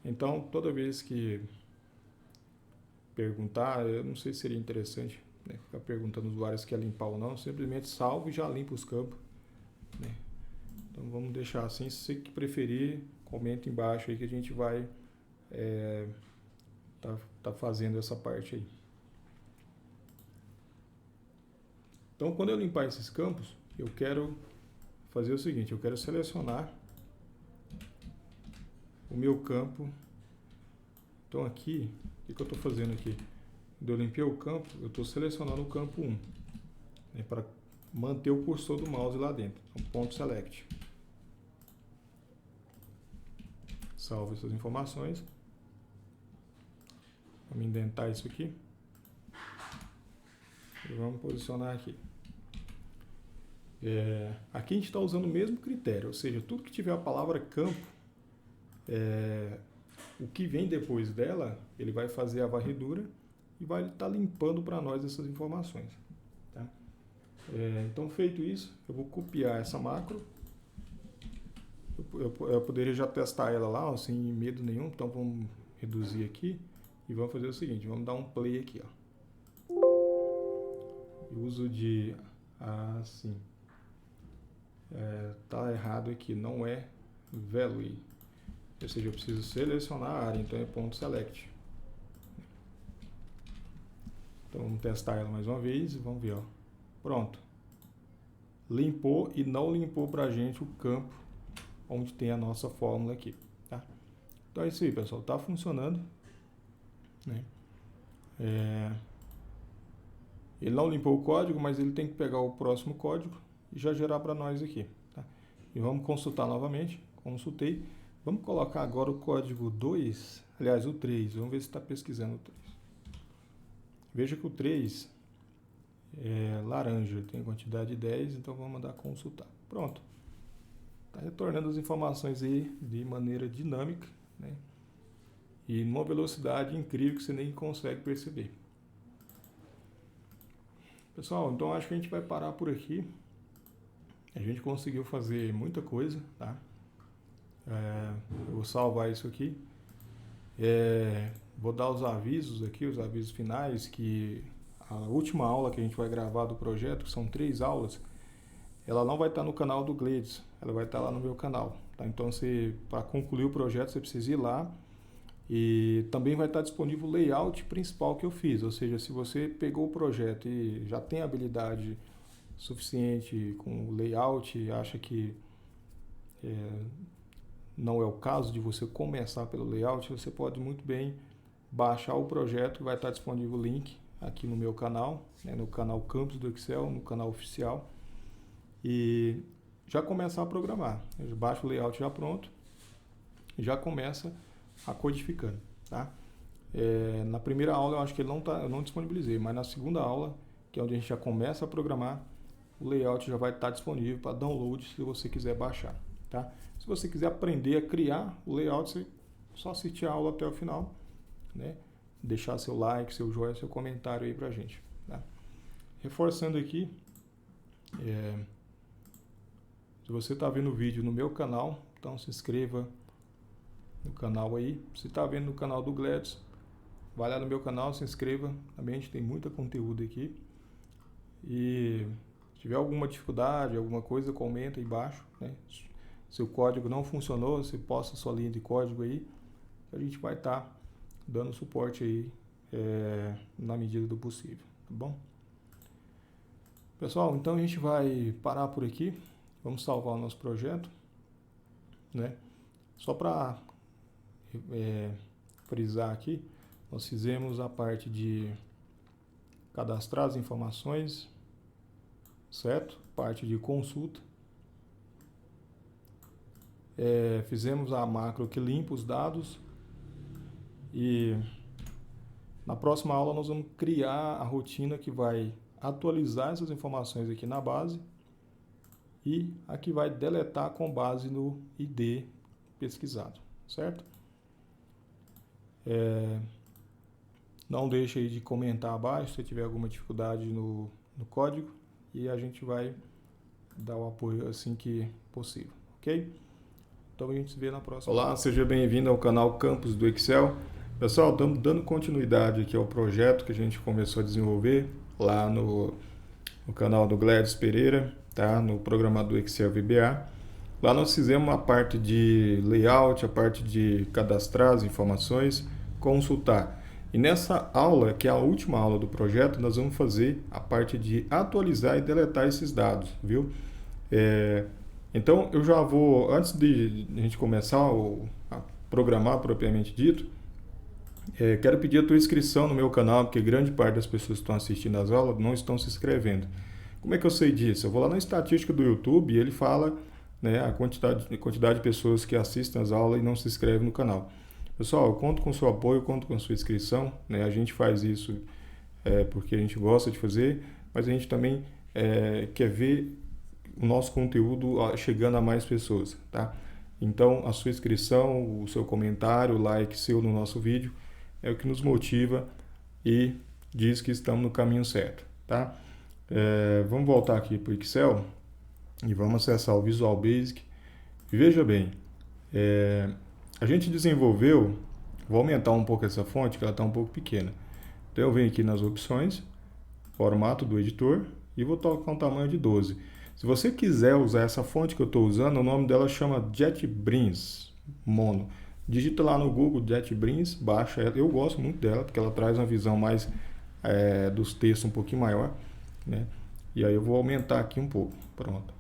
então toda vez que perguntar, eu não sei se seria interessante, né, ficar perguntando os usuários se quer limpar ou não, simplesmente salva e já limpa os campos, né? Então vamos deixar assim, se você preferir, comenta embaixo aí que a gente vai tá fazendo essa parte aí. Então, quando eu limpar esses campos, eu quero fazer o seguinte, eu quero selecionar o meu campo. Então aqui, o que eu estou fazendo aqui? Quando eu limpei o campo, eu estou selecionando o campo 1, né, para manter o cursor do mouse lá dentro. Então, ponto select. Salvo essas informações. Vamos indentar isso aqui. E vamos posicionar aqui. Aqui a gente está usando o mesmo critério, ou seja, tudo que tiver a palavra campo, o que vem depois dela, ele vai fazer a varredura e vai estar limpando para nós essas informações. Tá? Então, feito isso, eu vou copiar essa macro. Eu poderia já testar ela lá, ó, sem medo nenhum, então vamos reduzir aqui e vamos fazer o seguinte, vamos dar um play aqui, ó. Uso de assim, tá errado aqui, não é value, ou seja, eu preciso selecionar a área, então é ponto select. Então vamos testar ela mais uma vez e vamos ver, ó. Pronto, limpou e não limpou pra gente o campo onde tem a nossa fórmula aqui, tá? Então é isso aí, pessoal, tá funcionando, né? Ele não limpou o código, mas ele tem que pegar o próximo código e já gerar para nós aqui. Tá? E vamos consultar novamente. Consultei. Vamos colocar agora o código 2, aliás, o 3. Vamos ver se está pesquisando o 3. Veja que o 3 é laranja, tem quantidade de 10, então vamos mandar consultar. Pronto. Está retornando as informações aí de maneira dinâmica, né? E numa velocidade incrível que você nem consegue perceber. Pessoal, então acho que a gente vai parar por aqui. A gente conseguiu fazer muita coisa, tá? Eu vou salvar isso aqui. Vou dar os avisos aqui, os avisos finais, que a última aula que a gente vai gravar do projeto, que são 3 aulas, ela não vai estar no canal do Gledes, ela vai estar lá no meu canal, tá? Então, para concluir o projeto, você precisa ir lá. E também vai estar disponível o layout principal que eu fiz, ou seja, se você pegou o projeto e já tem habilidade suficiente com o layout e acha que não é o caso de você começar pelo layout, você pode muito bem baixar o projeto, vai estar disponível o link aqui no meu canal, né, no canal Campus do Excel, no canal oficial, e já começar a programar. Eu baixo o layout já pronto, já começa a codificando, tá? Na primeira aula eu acho que eu não disponibilizei, mas na segunda aula, que é onde a gente já começa a programar, o layout já vai estar disponível para download se você quiser baixar, tá? Se você quiser aprender a criar o layout, você só assistir a aula até o final, né? Deixar seu like, seu joinha, seu comentário aí pra gente, tá? Reforçando aqui, se você está vendo o vídeo no meu canal, então se inscreva no canal aí. Se está vendo no canal do Gledes, vai lá no meu canal, se inscreva. Também a gente tem muito conteúdo aqui. E se tiver alguma dificuldade, alguma coisa, comenta aí embaixo, né? Se o código não funcionou, você posta sua linha de código aí. A gente vai estar dando suporte aí na medida do possível, tá bom? Pessoal, então a gente vai parar por aqui. Vamos salvar o nosso projeto, né? Só para frisar aqui, nós fizemos a parte de cadastrar as informações, certo? Parte de consulta. Fizemos a macro que limpa os dados e na próxima aula nós vamos criar a rotina que vai atualizar essas informações aqui na base e a que vai deletar com base no ID pesquisado, certo? Não deixe aí de comentar abaixo se tiver alguma dificuldade no código e a gente vai dar o apoio assim que possível, ok? Então a gente se vê na próxima. Olá, seja bem-vindo ao canal Campus do Excel. Pessoal, estamos dando continuidade aqui ao projeto que a gente começou a desenvolver lá no canal do Gledes Pereira, tá? No programador Excel VBA. Lá nós fizemos a parte de layout, a parte de cadastrar as informações, consultar. E nessa aula, que é a última aula do projeto, nós vamos fazer a parte de atualizar e deletar esses dados, viu? Então, eu já vou, antes de a gente começar a programar propriamente dito, quero pedir a tua inscrição no meu canal, porque grande parte das pessoas que estão assistindo às aulas não estão se inscrevendo. Como é que eu sei disso? Eu vou lá na estatística do YouTube e ele fala, né, a quantidade de pessoas que assistem às aulas e não se inscrevem no canal. Pessoal, eu conto com o seu apoio, conto com a sua inscrição, né? A gente faz isso porque a gente gosta de fazer, mas a gente também quer ver o nosso conteúdo chegando a mais pessoas, tá? Então, a sua inscrição, o seu comentário, o like seu no nosso vídeo é o que nos motiva e diz que estamos no caminho certo, tá? Vamos voltar aqui para o Excel e vamos acessar o Visual Basic. Veja bem, a gente desenvolveu, vou aumentar um pouco essa fonte, que ela está um pouco pequena. Então eu venho aqui nas opções, formato do editor, e vou colocar um tamanho de 12. Se você quiser usar essa fonte que eu estou usando, o nome dela chama JetBrains Mono. Digita lá no Google JetBrains, baixa ela. Eu gosto muito dela, porque ela traz uma visão mais dos textos um pouquinho maior, né? E aí eu vou aumentar aqui um pouco. Pronto.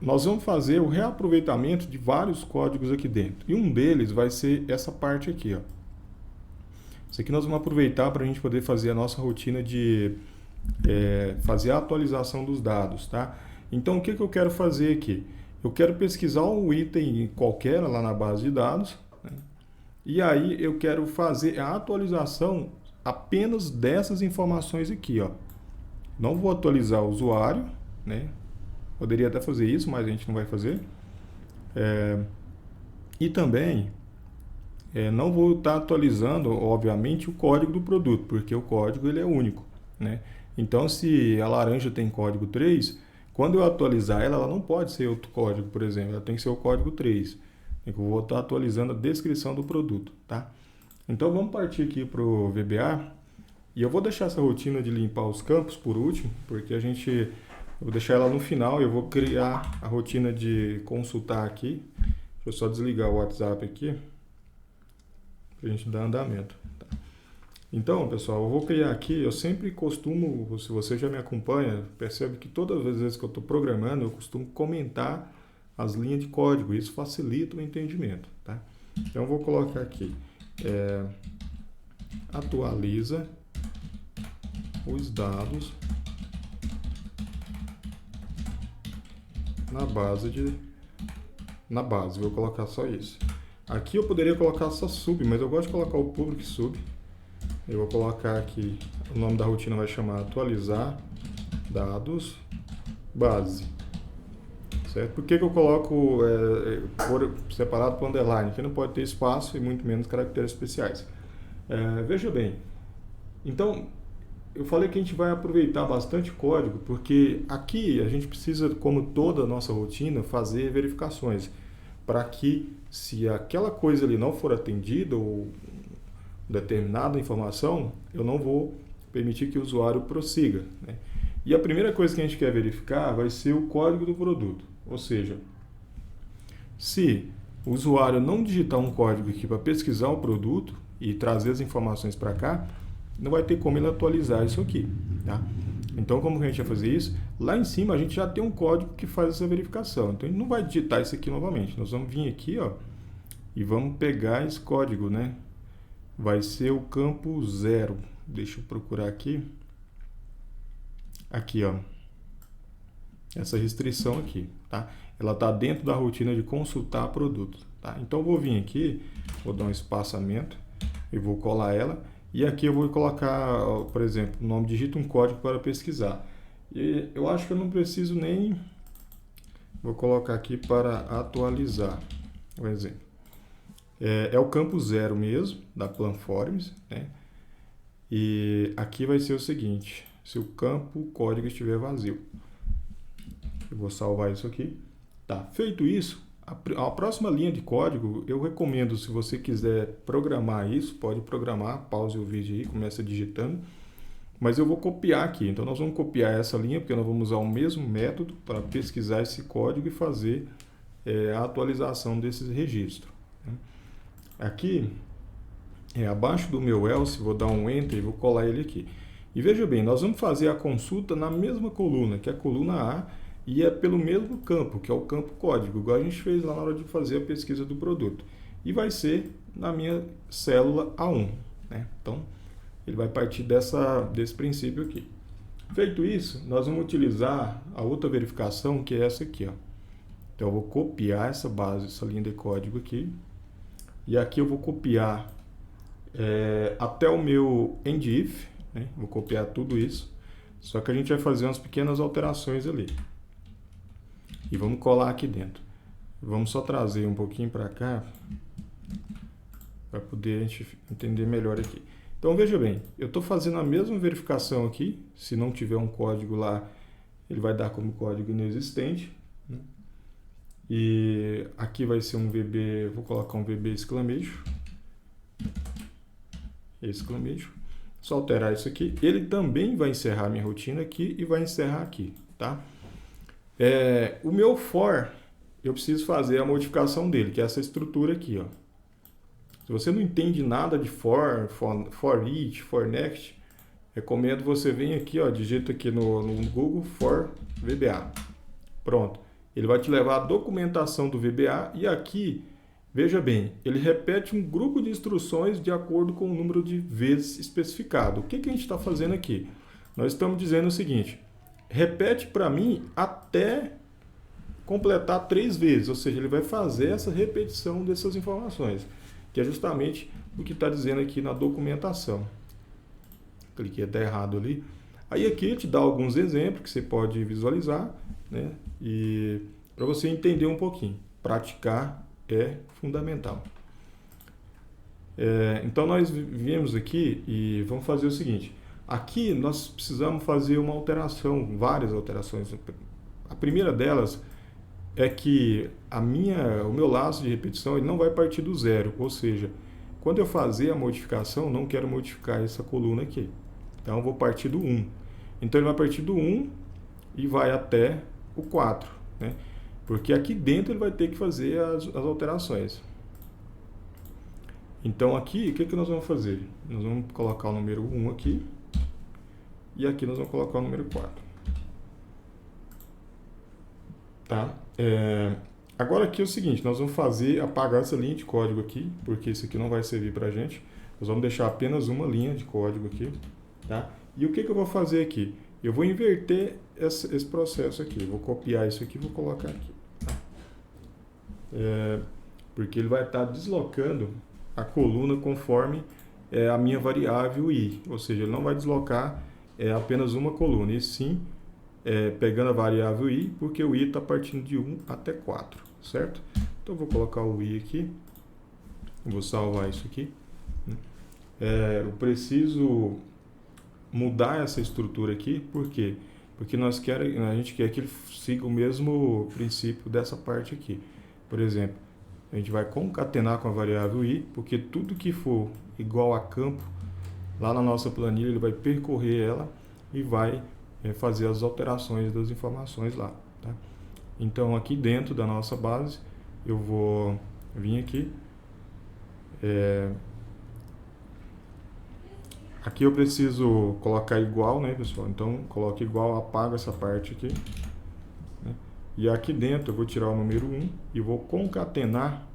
Nós vamos fazer o reaproveitamento de vários códigos aqui dentro. E um deles vai ser essa parte aqui, ó. Isso aqui nós vamos aproveitar para a gente poder fazer a nossa rotina de fazer a atualização dos dados, tá? Então, o que eu quero fazer aqui? Eu quero pesquisar um item qualquer lá na base de dados, né? E aí eu quero fazer a atualização apenas dessas informações aqui, ó. Não vou atualizar o usuário, né? Poderia até fazer isso, mas a gente não vai fazer. E também não vou estar atualizando, obviamente, o código do produto, porque o código ele é único, né? Então, se a laranja tem código 3, quando eu atualizar ela, ela não pode ser outro código, por exemplo, ela tem que ser o código 3. Eu vou estar atualizando a descrição do produto, tá? Então, vamos partir aqui para o VBA. E eu vou deixar essa rotina de limpar os campos por último, porque eu vou deixar ela no final e eu vou criar a rotina de consultar aqui. Deixa eu só desligar o WhatsApp aqui, para a gente dar andamento. Tá? Então, pessoal, eu vou criar aqui, eu sempre costumo, se você já me acompanha, percebe que todas as vezes que eu estou programando, eu costumo comentar as linhas de código, isso facilita o entendimento. Tá? Então, eu vou colocar aqui, atualiza os dados na base, vou colocar só isso. Aqui eu poderia colocar só sub, mas eu gosto de colocar o public sub. Eu vou colocar aqui, o nome da rotina vai chamar atualizar dados base. Certo? Por que eu coloco separado por underline? Porque não pode ter espaço e muito menos caracteres especiais. Veja bem, então eu falei que a gente vai aproveitar bastante código, porque aqui a gente precisa, como toda a nossa rotina, fazer verificações, para que se aquela coisa ali não for atendida ou determinada informação, eu não vou permitir que o usuário prossiga. Né? E a primeira coisa que a gente quer verificar vai ser o código do produto, ou seja, se o usuário não digitar um código aqui para pesquisar o produto e trazer as informações para cá, não vai ter como ele atualizar isso aqui, tá? Então, como que a gente vai fazer isso? Lá em cima a gente já tem um código que faz essa verificação. Então, ele não vai digitar isso aqui novamente. Nós vamos vir aqui, ó, e vamos pegar esse código, né? Vai ser o campo 0. Deixa eu procurar aqui. Aqui, ó. Essa restrição aqui, tá? Ela está dentro da rotina de consultar produto, tá? Então, eu vou vir aqui, vou dar um espaçamento e vou colar ela. E aqui eu vou colocar, por exemplo, o nome, digita um código para pesquisar. E eu acho que eu não preciso nem... Vou colocar aqui para atualizar, por exemplo. É o campo 0 mesmo, da Planforms, né? E aqui vai ser o seguinte, se o campo código estiver vazio. Eu vou salvar isso aqui. Tá, feito isso, a próxima linha de código, eu recomendo, se você quiser programar isso, pode programar, pause o vídeo aí, começa digitando, mas eu vou copiar aqui. Então, nós vamos copiar essa linha, porque nós vamos usar o mesmo método para pesquisar esse código e fazer a atualização desses registros. Né? Aqui, abaixo do meu else, vou dar um Enter e vou colar ele aqui. E veja bem, nós vamos fazer a consulta na mesma coluna, que é a coluna A, e é pelo mesmo campo, que é o campo código, igual a gente fez lá na hora de fazer a pesquisa do produto. E vai ser na minha célula A1. Né? Então, ele vai partir desse princípio aqui. Feito isso, nós vamos utilizar a outra verificação, que é essa aqui. Ó. Então, eu vou copiar essa base, essa linha de código aqui. E aqui eu vou copiar até o meu end-if. Né? Vou copiar tudo isso. Só que a gente vai fazer umas pequenas alterações ali. E vamos colar aqui dentro. Vamos só trazer um pouquinho para cá, para poder a gente entender melhor aqui. Então, veja bem, eu estou fazendo a mesma verificação aqui. Se não tiver um código lá, ele vai dar como código inexistente. Né? E aqui vai ser um VB, vou colocar um VB exclamation. Exclamation. Só alterar isso aqui. Ele também vai encerrar minha rotina aqui e vai encerrar aqui, tá? O meu for, eu preciso fazer a modificação dele, que é essa estrutura aqui, ó. Se você não entende nada de for each, for next, recomendo você vir aqui, ó, digita aqui no Google for VBA. Pronto. Ele vai te levar à documentação do VBA e aqui, veja bem, ele repete um grupo de instruções de acordo com o número de vezes especificado. O que a gente está fazendo aqui? Nós estamos dizendo o seguinte: repete para mim até completar 3 vezes, ou seja, ele vai fazer essa repetição dessas informações, que é justamente o que está dizendo aqui na documentação. Cliquei até errado ali. Aí aqui ele te dá alguns exemplos que você pode visualizar, né? E para você entender um pouquinho, praticar é fundamental. Então nós viemos aqui e vamos fazer o seguinte. Aqui nós precisamos fazer uma alteração, várias alterações. A primeira delas é que o meu laço de repetição ele não vai partir do zero, ou seja, quando eu fazer a modificação, não quero modificar essa coluna aqui. Então eu vou partir do 1. Então ele vai partir do 1 e vai até o 4, né? Porque aqui dentro ele vai ter que fazer as alterações. Então aqui, o que nós vamos fazer? Nós vamos colocar o número 1 aqui. E aqui nós vamos colocar o número 4. Tá? Agora aqui é o seguinte, nós vamos apagar essa linha de código aqui, porque isso aqui não vai servir pra gente. Nós vamos deixar apenas uma linha de código aqui. Tá? E o que eu vou fazer aqui? Eu vou inverter esse processo aqui. Eu vou copiar isso aqui e vou colocar aqui. Tá? Porque ele vai estar deslocando a coluna conforme a minha variável i. Ou seja, ele não vai deslocar apenas uma coluna, e sim pegando a variável i, porque o i está partindo de 1 até 4, certo? Então eu vou colocar o i aqui, vou salvar isso aqui. Eu preciso mudar essa estrutura aqui, por quê? Porque a gente quer que ele siga o mesmo princípio dessa parte aqui. Por exemplo, a gente vai concatenar com a variável i, porque tudo que for igual a campo, lá na nossa planilha ele vai percorrer ela e vai fazer as alterações das informações lá. Tá? Então aqui dentro da nossa base, eu vou vir aqui. Aqui eu preciso colocar igual, né, pessoal? Então coloque igual, apaga essa parte aqui. Né? E aqui dentro eu vou tirar o número 1 e vou concatenar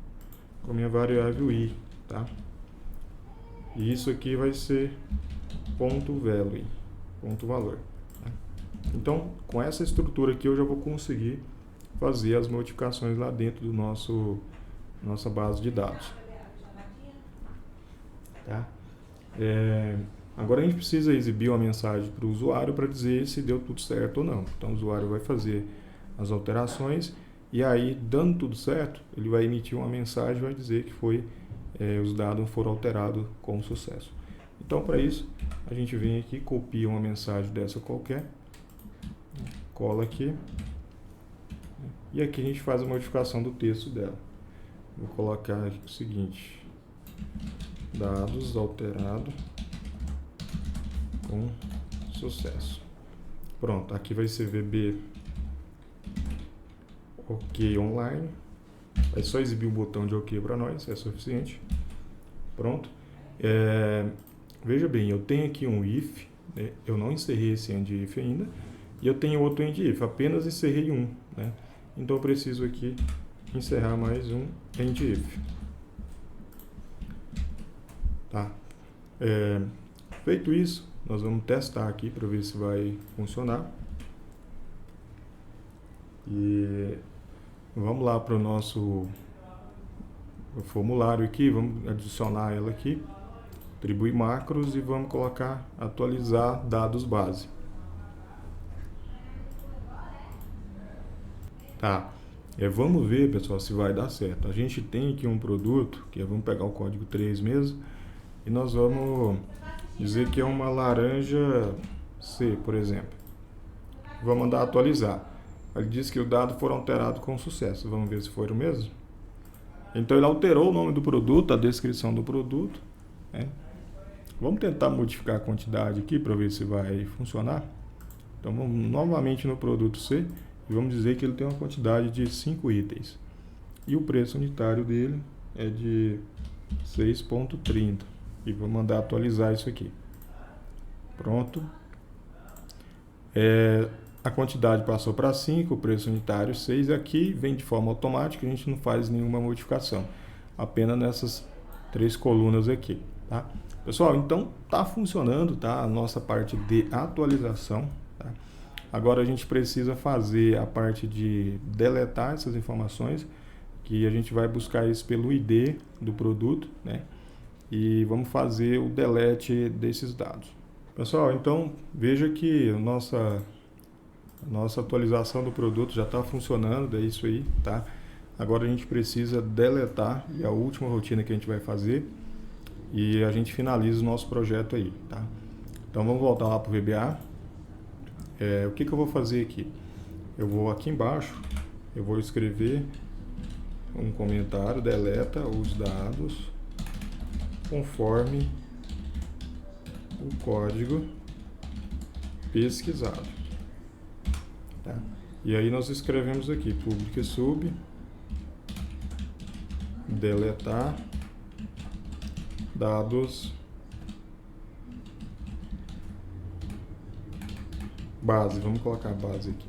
com a minha variável i. Tá? E isso aqui vai ser ponto value, ponto valor. Tá? Então, com essa estrutura aqui eu já vou conseguir fazer as modificações lá dentro do nossa base de dados. Tá? Agora a gente precisa exibir uma mensagem para o usuário para dizer se deu tudo certo ou não. Então o usuário vai fazer as alterações e aí, dando tudo certo, ele vai emitir uma mensagem e vai dizer que os dados foram alterados com sucesso. Então, para isso, a gente vem aqui, copia uma mensagem dessa qualquer, cola aqui, e aqui a gente faz a modificação do texto dela. Vou colocar aqui o seguinte: dados alterados com sucesso. Pronto, aqui vai ser VB OK online. É só exibir o botão de OK para nós, é suficiente. Pronto. Veja bem, eu tenho aqui um if, né? Eu não encerrei esse end if ainda, e eu tenho outro end if, apenas encerrei um, né? Então eu preciso aqui encerrar mais um end if. Tá? Feito isso, nós vamos testar aqui para ver se vai funcionar. E vamos lá para o nosso formulário aqui, vamos adicionar ela aqui, atribuir macros e vamos colocar atualizar dados base. Tá, vamos ver, pessoal, se vai dar certo. A gente tem aqui um produto, vamos pegar o código 3 mesmo, e nós vamos dizer que é uma laranja C, por exemplo. Vamos mandar atualizar. Ele diz que os dados foram alterados com sucesso. Vamos ver se foi o mesmo. Então ele alterou o nome do produto, a descrição do produto. Né? Vamos tentar modificar a quantidade aqui para ver se vai funcionar. Então vamos novamente no produto C e vamos dizer que ele tem uma quantidade de 5 itens. E o preço unitário dele é de 6,30. E vou mandar atualizar isso aqui. Pronto. A quantidade passou para 5, o preço unitário 6. Aqui vem de forma automática, a gente não faz nenhuma modificação. Apenas nessas 3 colunas aqui. Tá? Pessoal, então está funcionando, tá? A nossa parte de atualização. Tá? Agora a gente precisa fazer a parte de deletar essas informações, que a gente vai buscar isso pelo ID do produto, né? E vamos fazer o delete desses dados. Pessoal, então veja que a nossa atualização do produto já está funcionando, é isso aí, tá? Agora a gente precisa deletar, e a última rotina que a gente vai fazer, e a gente finaliza o nosso projeto aí, tá? Então vamos voltar lá para o VBA. O que eu vou fazer aqui? Eu vou aqui embaixo, eu vou escrever um comentário, deleta os dados conforme o código pesquisado. Tá? E aí nós escrevemos aqui, public sub, deletar dados base, vamos colocar base aqui.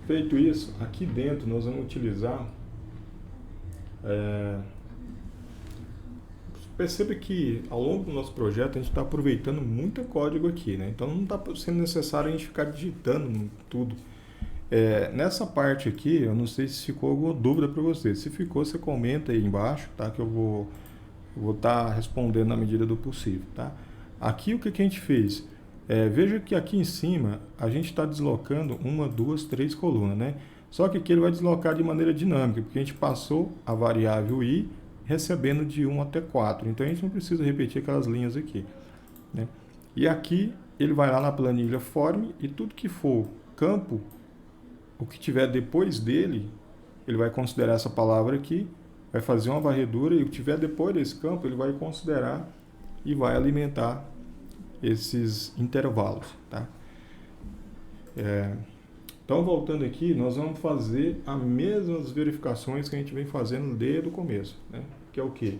Feito isso, aqui dentro nós vamos utilizar, perceba que ao longo do nosso projeto a gente está aproveitando muito código aqui, né? Então não está sendo necessário a gente ficar digitando tudo. Nessa parte aqui, eu não sei se ficou alguma dúvida para você. Se ficou, você comenta aí embaixo, tá? Que eu vou estar respondendo na medida do possível, tá? Aqui o que a gente fez? Veja que aqui em cima a gente está deslocando 1, 2, 3 colunas, né? Só que aqui ele vai deslocar de maneira dinâmica, porque a gente passou a variável i recebendo de 1 até 4. Então a gente não precisa repetir aquelas linhas aqui, né? E aqui ele vai lá na planilha form e tudo que for campo, o que tiver depois dele, ele vai considerar essa palavra aqui, vai fazer uma varredura e o que tiver depois desse campo ele vai considerar e vai alimentar esses intervalos, tá? Então, voltando aqui, nós vamos fazer as mesmas verificações que a gente vem fazendo desde o começo, né? Que é o quê?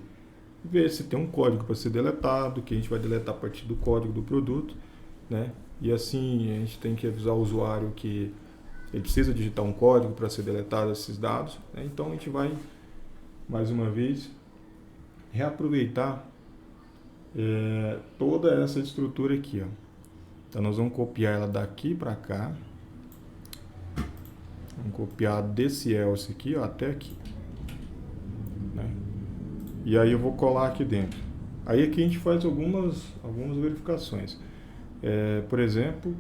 Ver se tem um código para ser deletado, que a gente vai deletar a partir do código do produto, né? E assim, a gente tem que avisar o usuário que ele precisa digitar um código para ser deletado esses dados, né? Então, a gente vai, mais uma vez, reaproveitar toda essa estrutura aqui, ó. Então nós vamos copiar ela daqui para cá, vamos copiar desse else aqui, ó, até aqui, né? E aí eu vou colar aqui dentro. Aí aqui a gente faz algumas verificações. Por exemplo,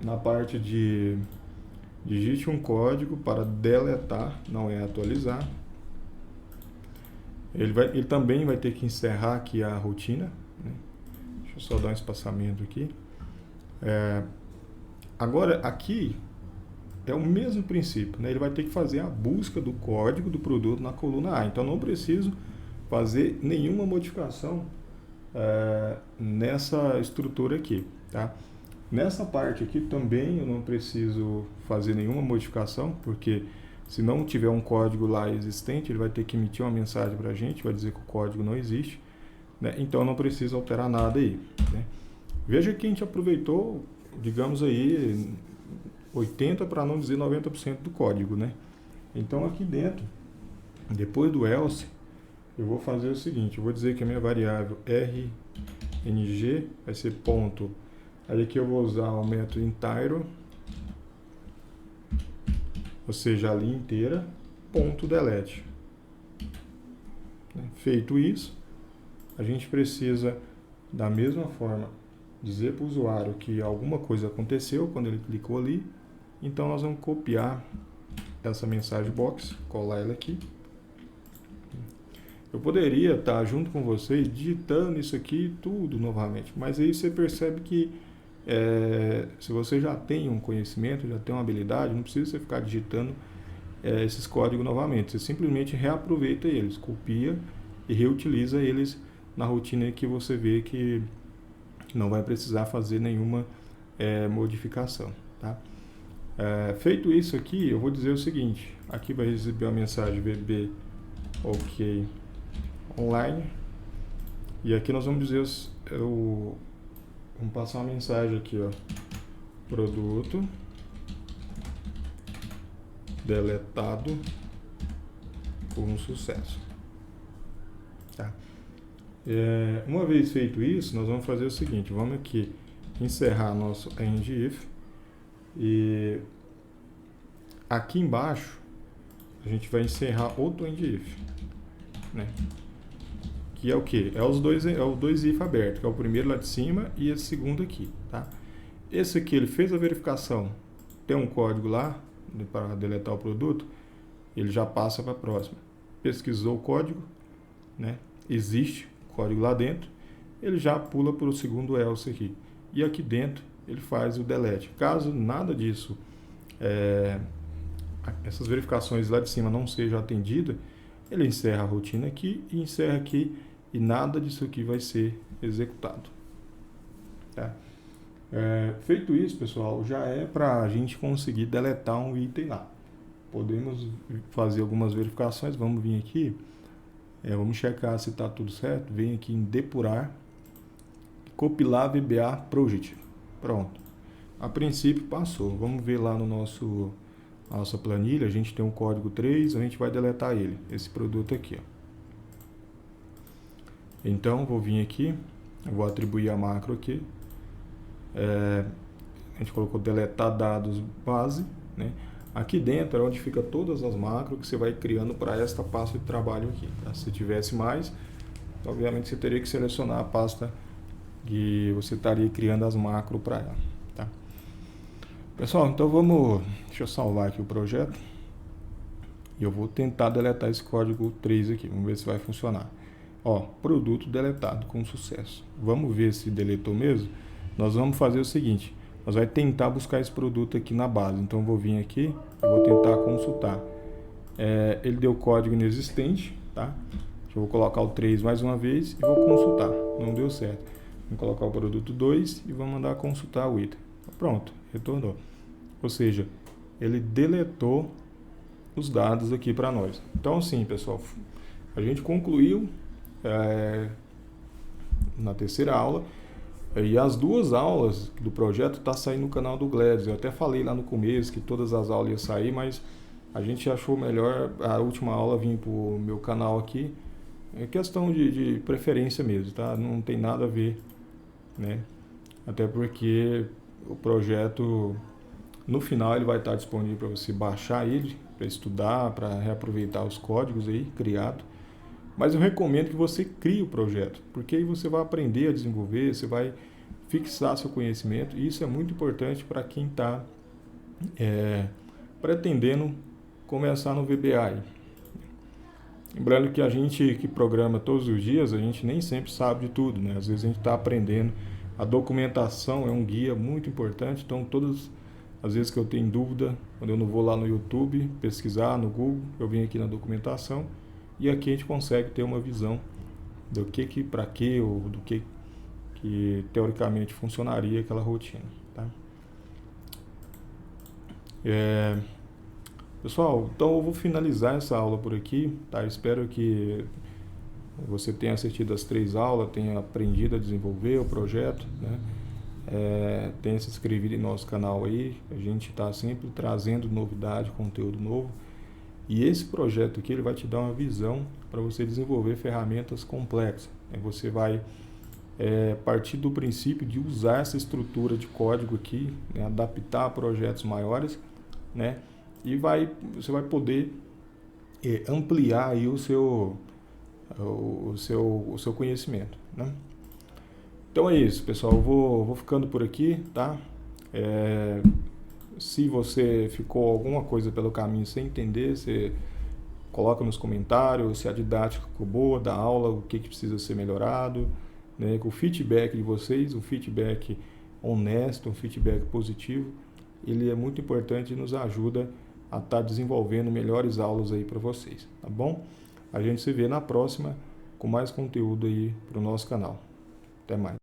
na parte de digite um código para deletar, não é atualizar. Ele também vai ter que encerrar aqui a rotina, né? Deixa eu só dar um espaçamento aqui. Agora, aqui é o mesmo princípio, né? Ele vai ter que fazer a busca do código do produto na coluna A. Então, não preciso fazer nenhuma modificação nessa estrutura aqui, tá? Nessa parte aqui também eu não preciso fazer nenhuma modificação, porque se não tiver um código lá existente, ele vai ter que emitir uma mensagem para a gente, vai dizer que o código não existe, né? Então não precisa alterar nada aí, né? Veja que a gente aproveitou, digamos aí, 80% para não dizer 90% do código, né? Então aqui dentro, depois do else, eu vou fazer o seguinte, eu vou dizer que a minha variável rng vai ser ponto, aí aqui eu vou usar o método entire, ou seja, a linha inteira, ponto delete. Feito isso, a gente precisa, da mesma forma, dizer para o usuário que alguma coisa aconteceu quando ele clicou ali. Então, nós vamos copiar essa mensagem box, colar ela aqui. Eu poderia estar junto com vocês digitando isso aqui tudo novamente, mas aí você percebe que se você já tem um conhecimento, já tem uma habilidade, não precisa você ficar digitando esses códigos novamente. Você simplesmente reaproveita eles, copia e reutiliza eles na rotina que você vê que não vai precisar fazer nenhuma modificação, tá? Feito isso aqui, eu vou dizer o seguinte, aqui vai receber a mensagem VB OK online, e aqui nós vamos dizer vamos passar uma mensagem aqui, ó, produto deletado com sucesso, tá? Uma vez feito isso, nós vamos fazer o seguinte, vamos aqui encerrar nosso end-if, e aqui embaixo a gente vai encerrar outro end-if, né? Que é o que? É os dois if abertos, que é o primeiro lá de cima e esse segundo aqui, tá? Esse aqui, ele fez a verificação, tem um código lá para deletar o produto, ele já passa para a próxima. Pesquisou o código, né? Existe código lá dentro, ele já pula para o segundo else aqui. E aqui dentro ele faz o delete. Caso nada disso, essas verificações lá de cima não sejam atendidas, ele encerra a rotina aqui e encerra aqui, e nada disso aqui vai ser executado. Tá? Feito isso, pessoal, já é para a gente conseguir deletar um item lá. Podemos fazer algumas verificações. Vamos vir aqui, vamos checar se está tudo certo. Vem aqui em depurar, compilar VBA Project. Pronto. A princípio passou. Vamos ver lá no nossa planilha. A gente tem um código 3, a gente vai deletar ele, esse produto aqui. Ó. Então, vou vir aqui, vou atribuir a macro aqui. A gente colocou deletar dados base, né? Aqui dentro é onde fica todas as macros que você vai criando para esta pasta de trabalho aqui. Tá? Se tivesse mais, obviamente você teria que selecionar a pasta que você estaria criando as macros para ela. Tá? Pessoal, então deixa eu salvar aqui o projeto e eu vou tentar deletar esse código 3 aqui. Vamos ver se vai funcionar. Ó, produto deletado com sucesso. Vamos ver se deletou mesmo. Nós vamos fazer o seguinte, nós vamos tentar buscar esse produto aqui na base. Então, eu vou vir aqui e vou tentar consultar. Ele deu código inexistente, tá? Eu vou colocar o 3 mais uma vez e vou consultar. Não deu certo. Vamos colocar o produto 2 e vamos mandar consultar o item. Pronto, retornou. Ou seja, ele deletou os dados aqui para nós. Então, assim, pessoal, a gente concluiu na terceira aula. E as duas aulas do projeto estão saindo no canal do Gladys. Eu até falei lá no começo que todas as aulas iam sair, mas a gente achou melhor a última aula vir para o meu canal aqui. É questão de preferência mesmo, tá? Não tem nada a ver, né? Até porque o projeto, no final, ele vai estar disponível para você baixar ele, para estudar, para reaproveitar os códigos aí criados. Mas eu recomendo que você crie o projeto, porque aí você vai aprender a desenvolver, você vai fixar seu conhecimento, e isso é muito importante para quem está pretendendo começar no VBA. Aí. Lembrando que a gente que programa todos os dias, a gente nem sempre sabe de tudo, né? Às vezes a gente está aprendendo. A documentação é um guia muito importante, então todas as vezes que eu tenho dúvida, quando eu não vou lá no YouTube pesquisar, no Google, eu venho aqui na documentação. E aqui a gente consegue ter uma visão do que para quê, ou do que teoricamente funcionaria aquela rotina. Tá? Pessoal, então eu vou finalizar essa aula por aqui. Tá? Espero que você tenha assistido as 3 aulas, tenha aprendido a desenvolver o projeto, né? Tenha se inscrito em nosso canal aí. A gente está sempre trazendo novidade, conteúdo novo. E esse projeto aqui ele vai te dar uma visão para você desenvolver ferramentas complexas. Você vai partir do princípio de usar essa estrutura de código aqui, né, adaptar a projetos maiores, né, e você vai poder ampliar aí o seu conhecimento. Né? Então é isso, pessoal. Eu vou ficando por aqui, tá? Se você ficou alguma coisa pelo caminho sem entender, você coloca nos comentários se a didática ficou boa da aula, o que precisa ser melhorado, né? Com o feedback de vocês, um feedback honesto, um feedback positivo, ele é muito importante e nos ajuda a estar desenvolvendo melhores aulas aí para vocês, tá bom? A gente se vê na próxima com mais conteúdo aí para o nosso canal. Até mais.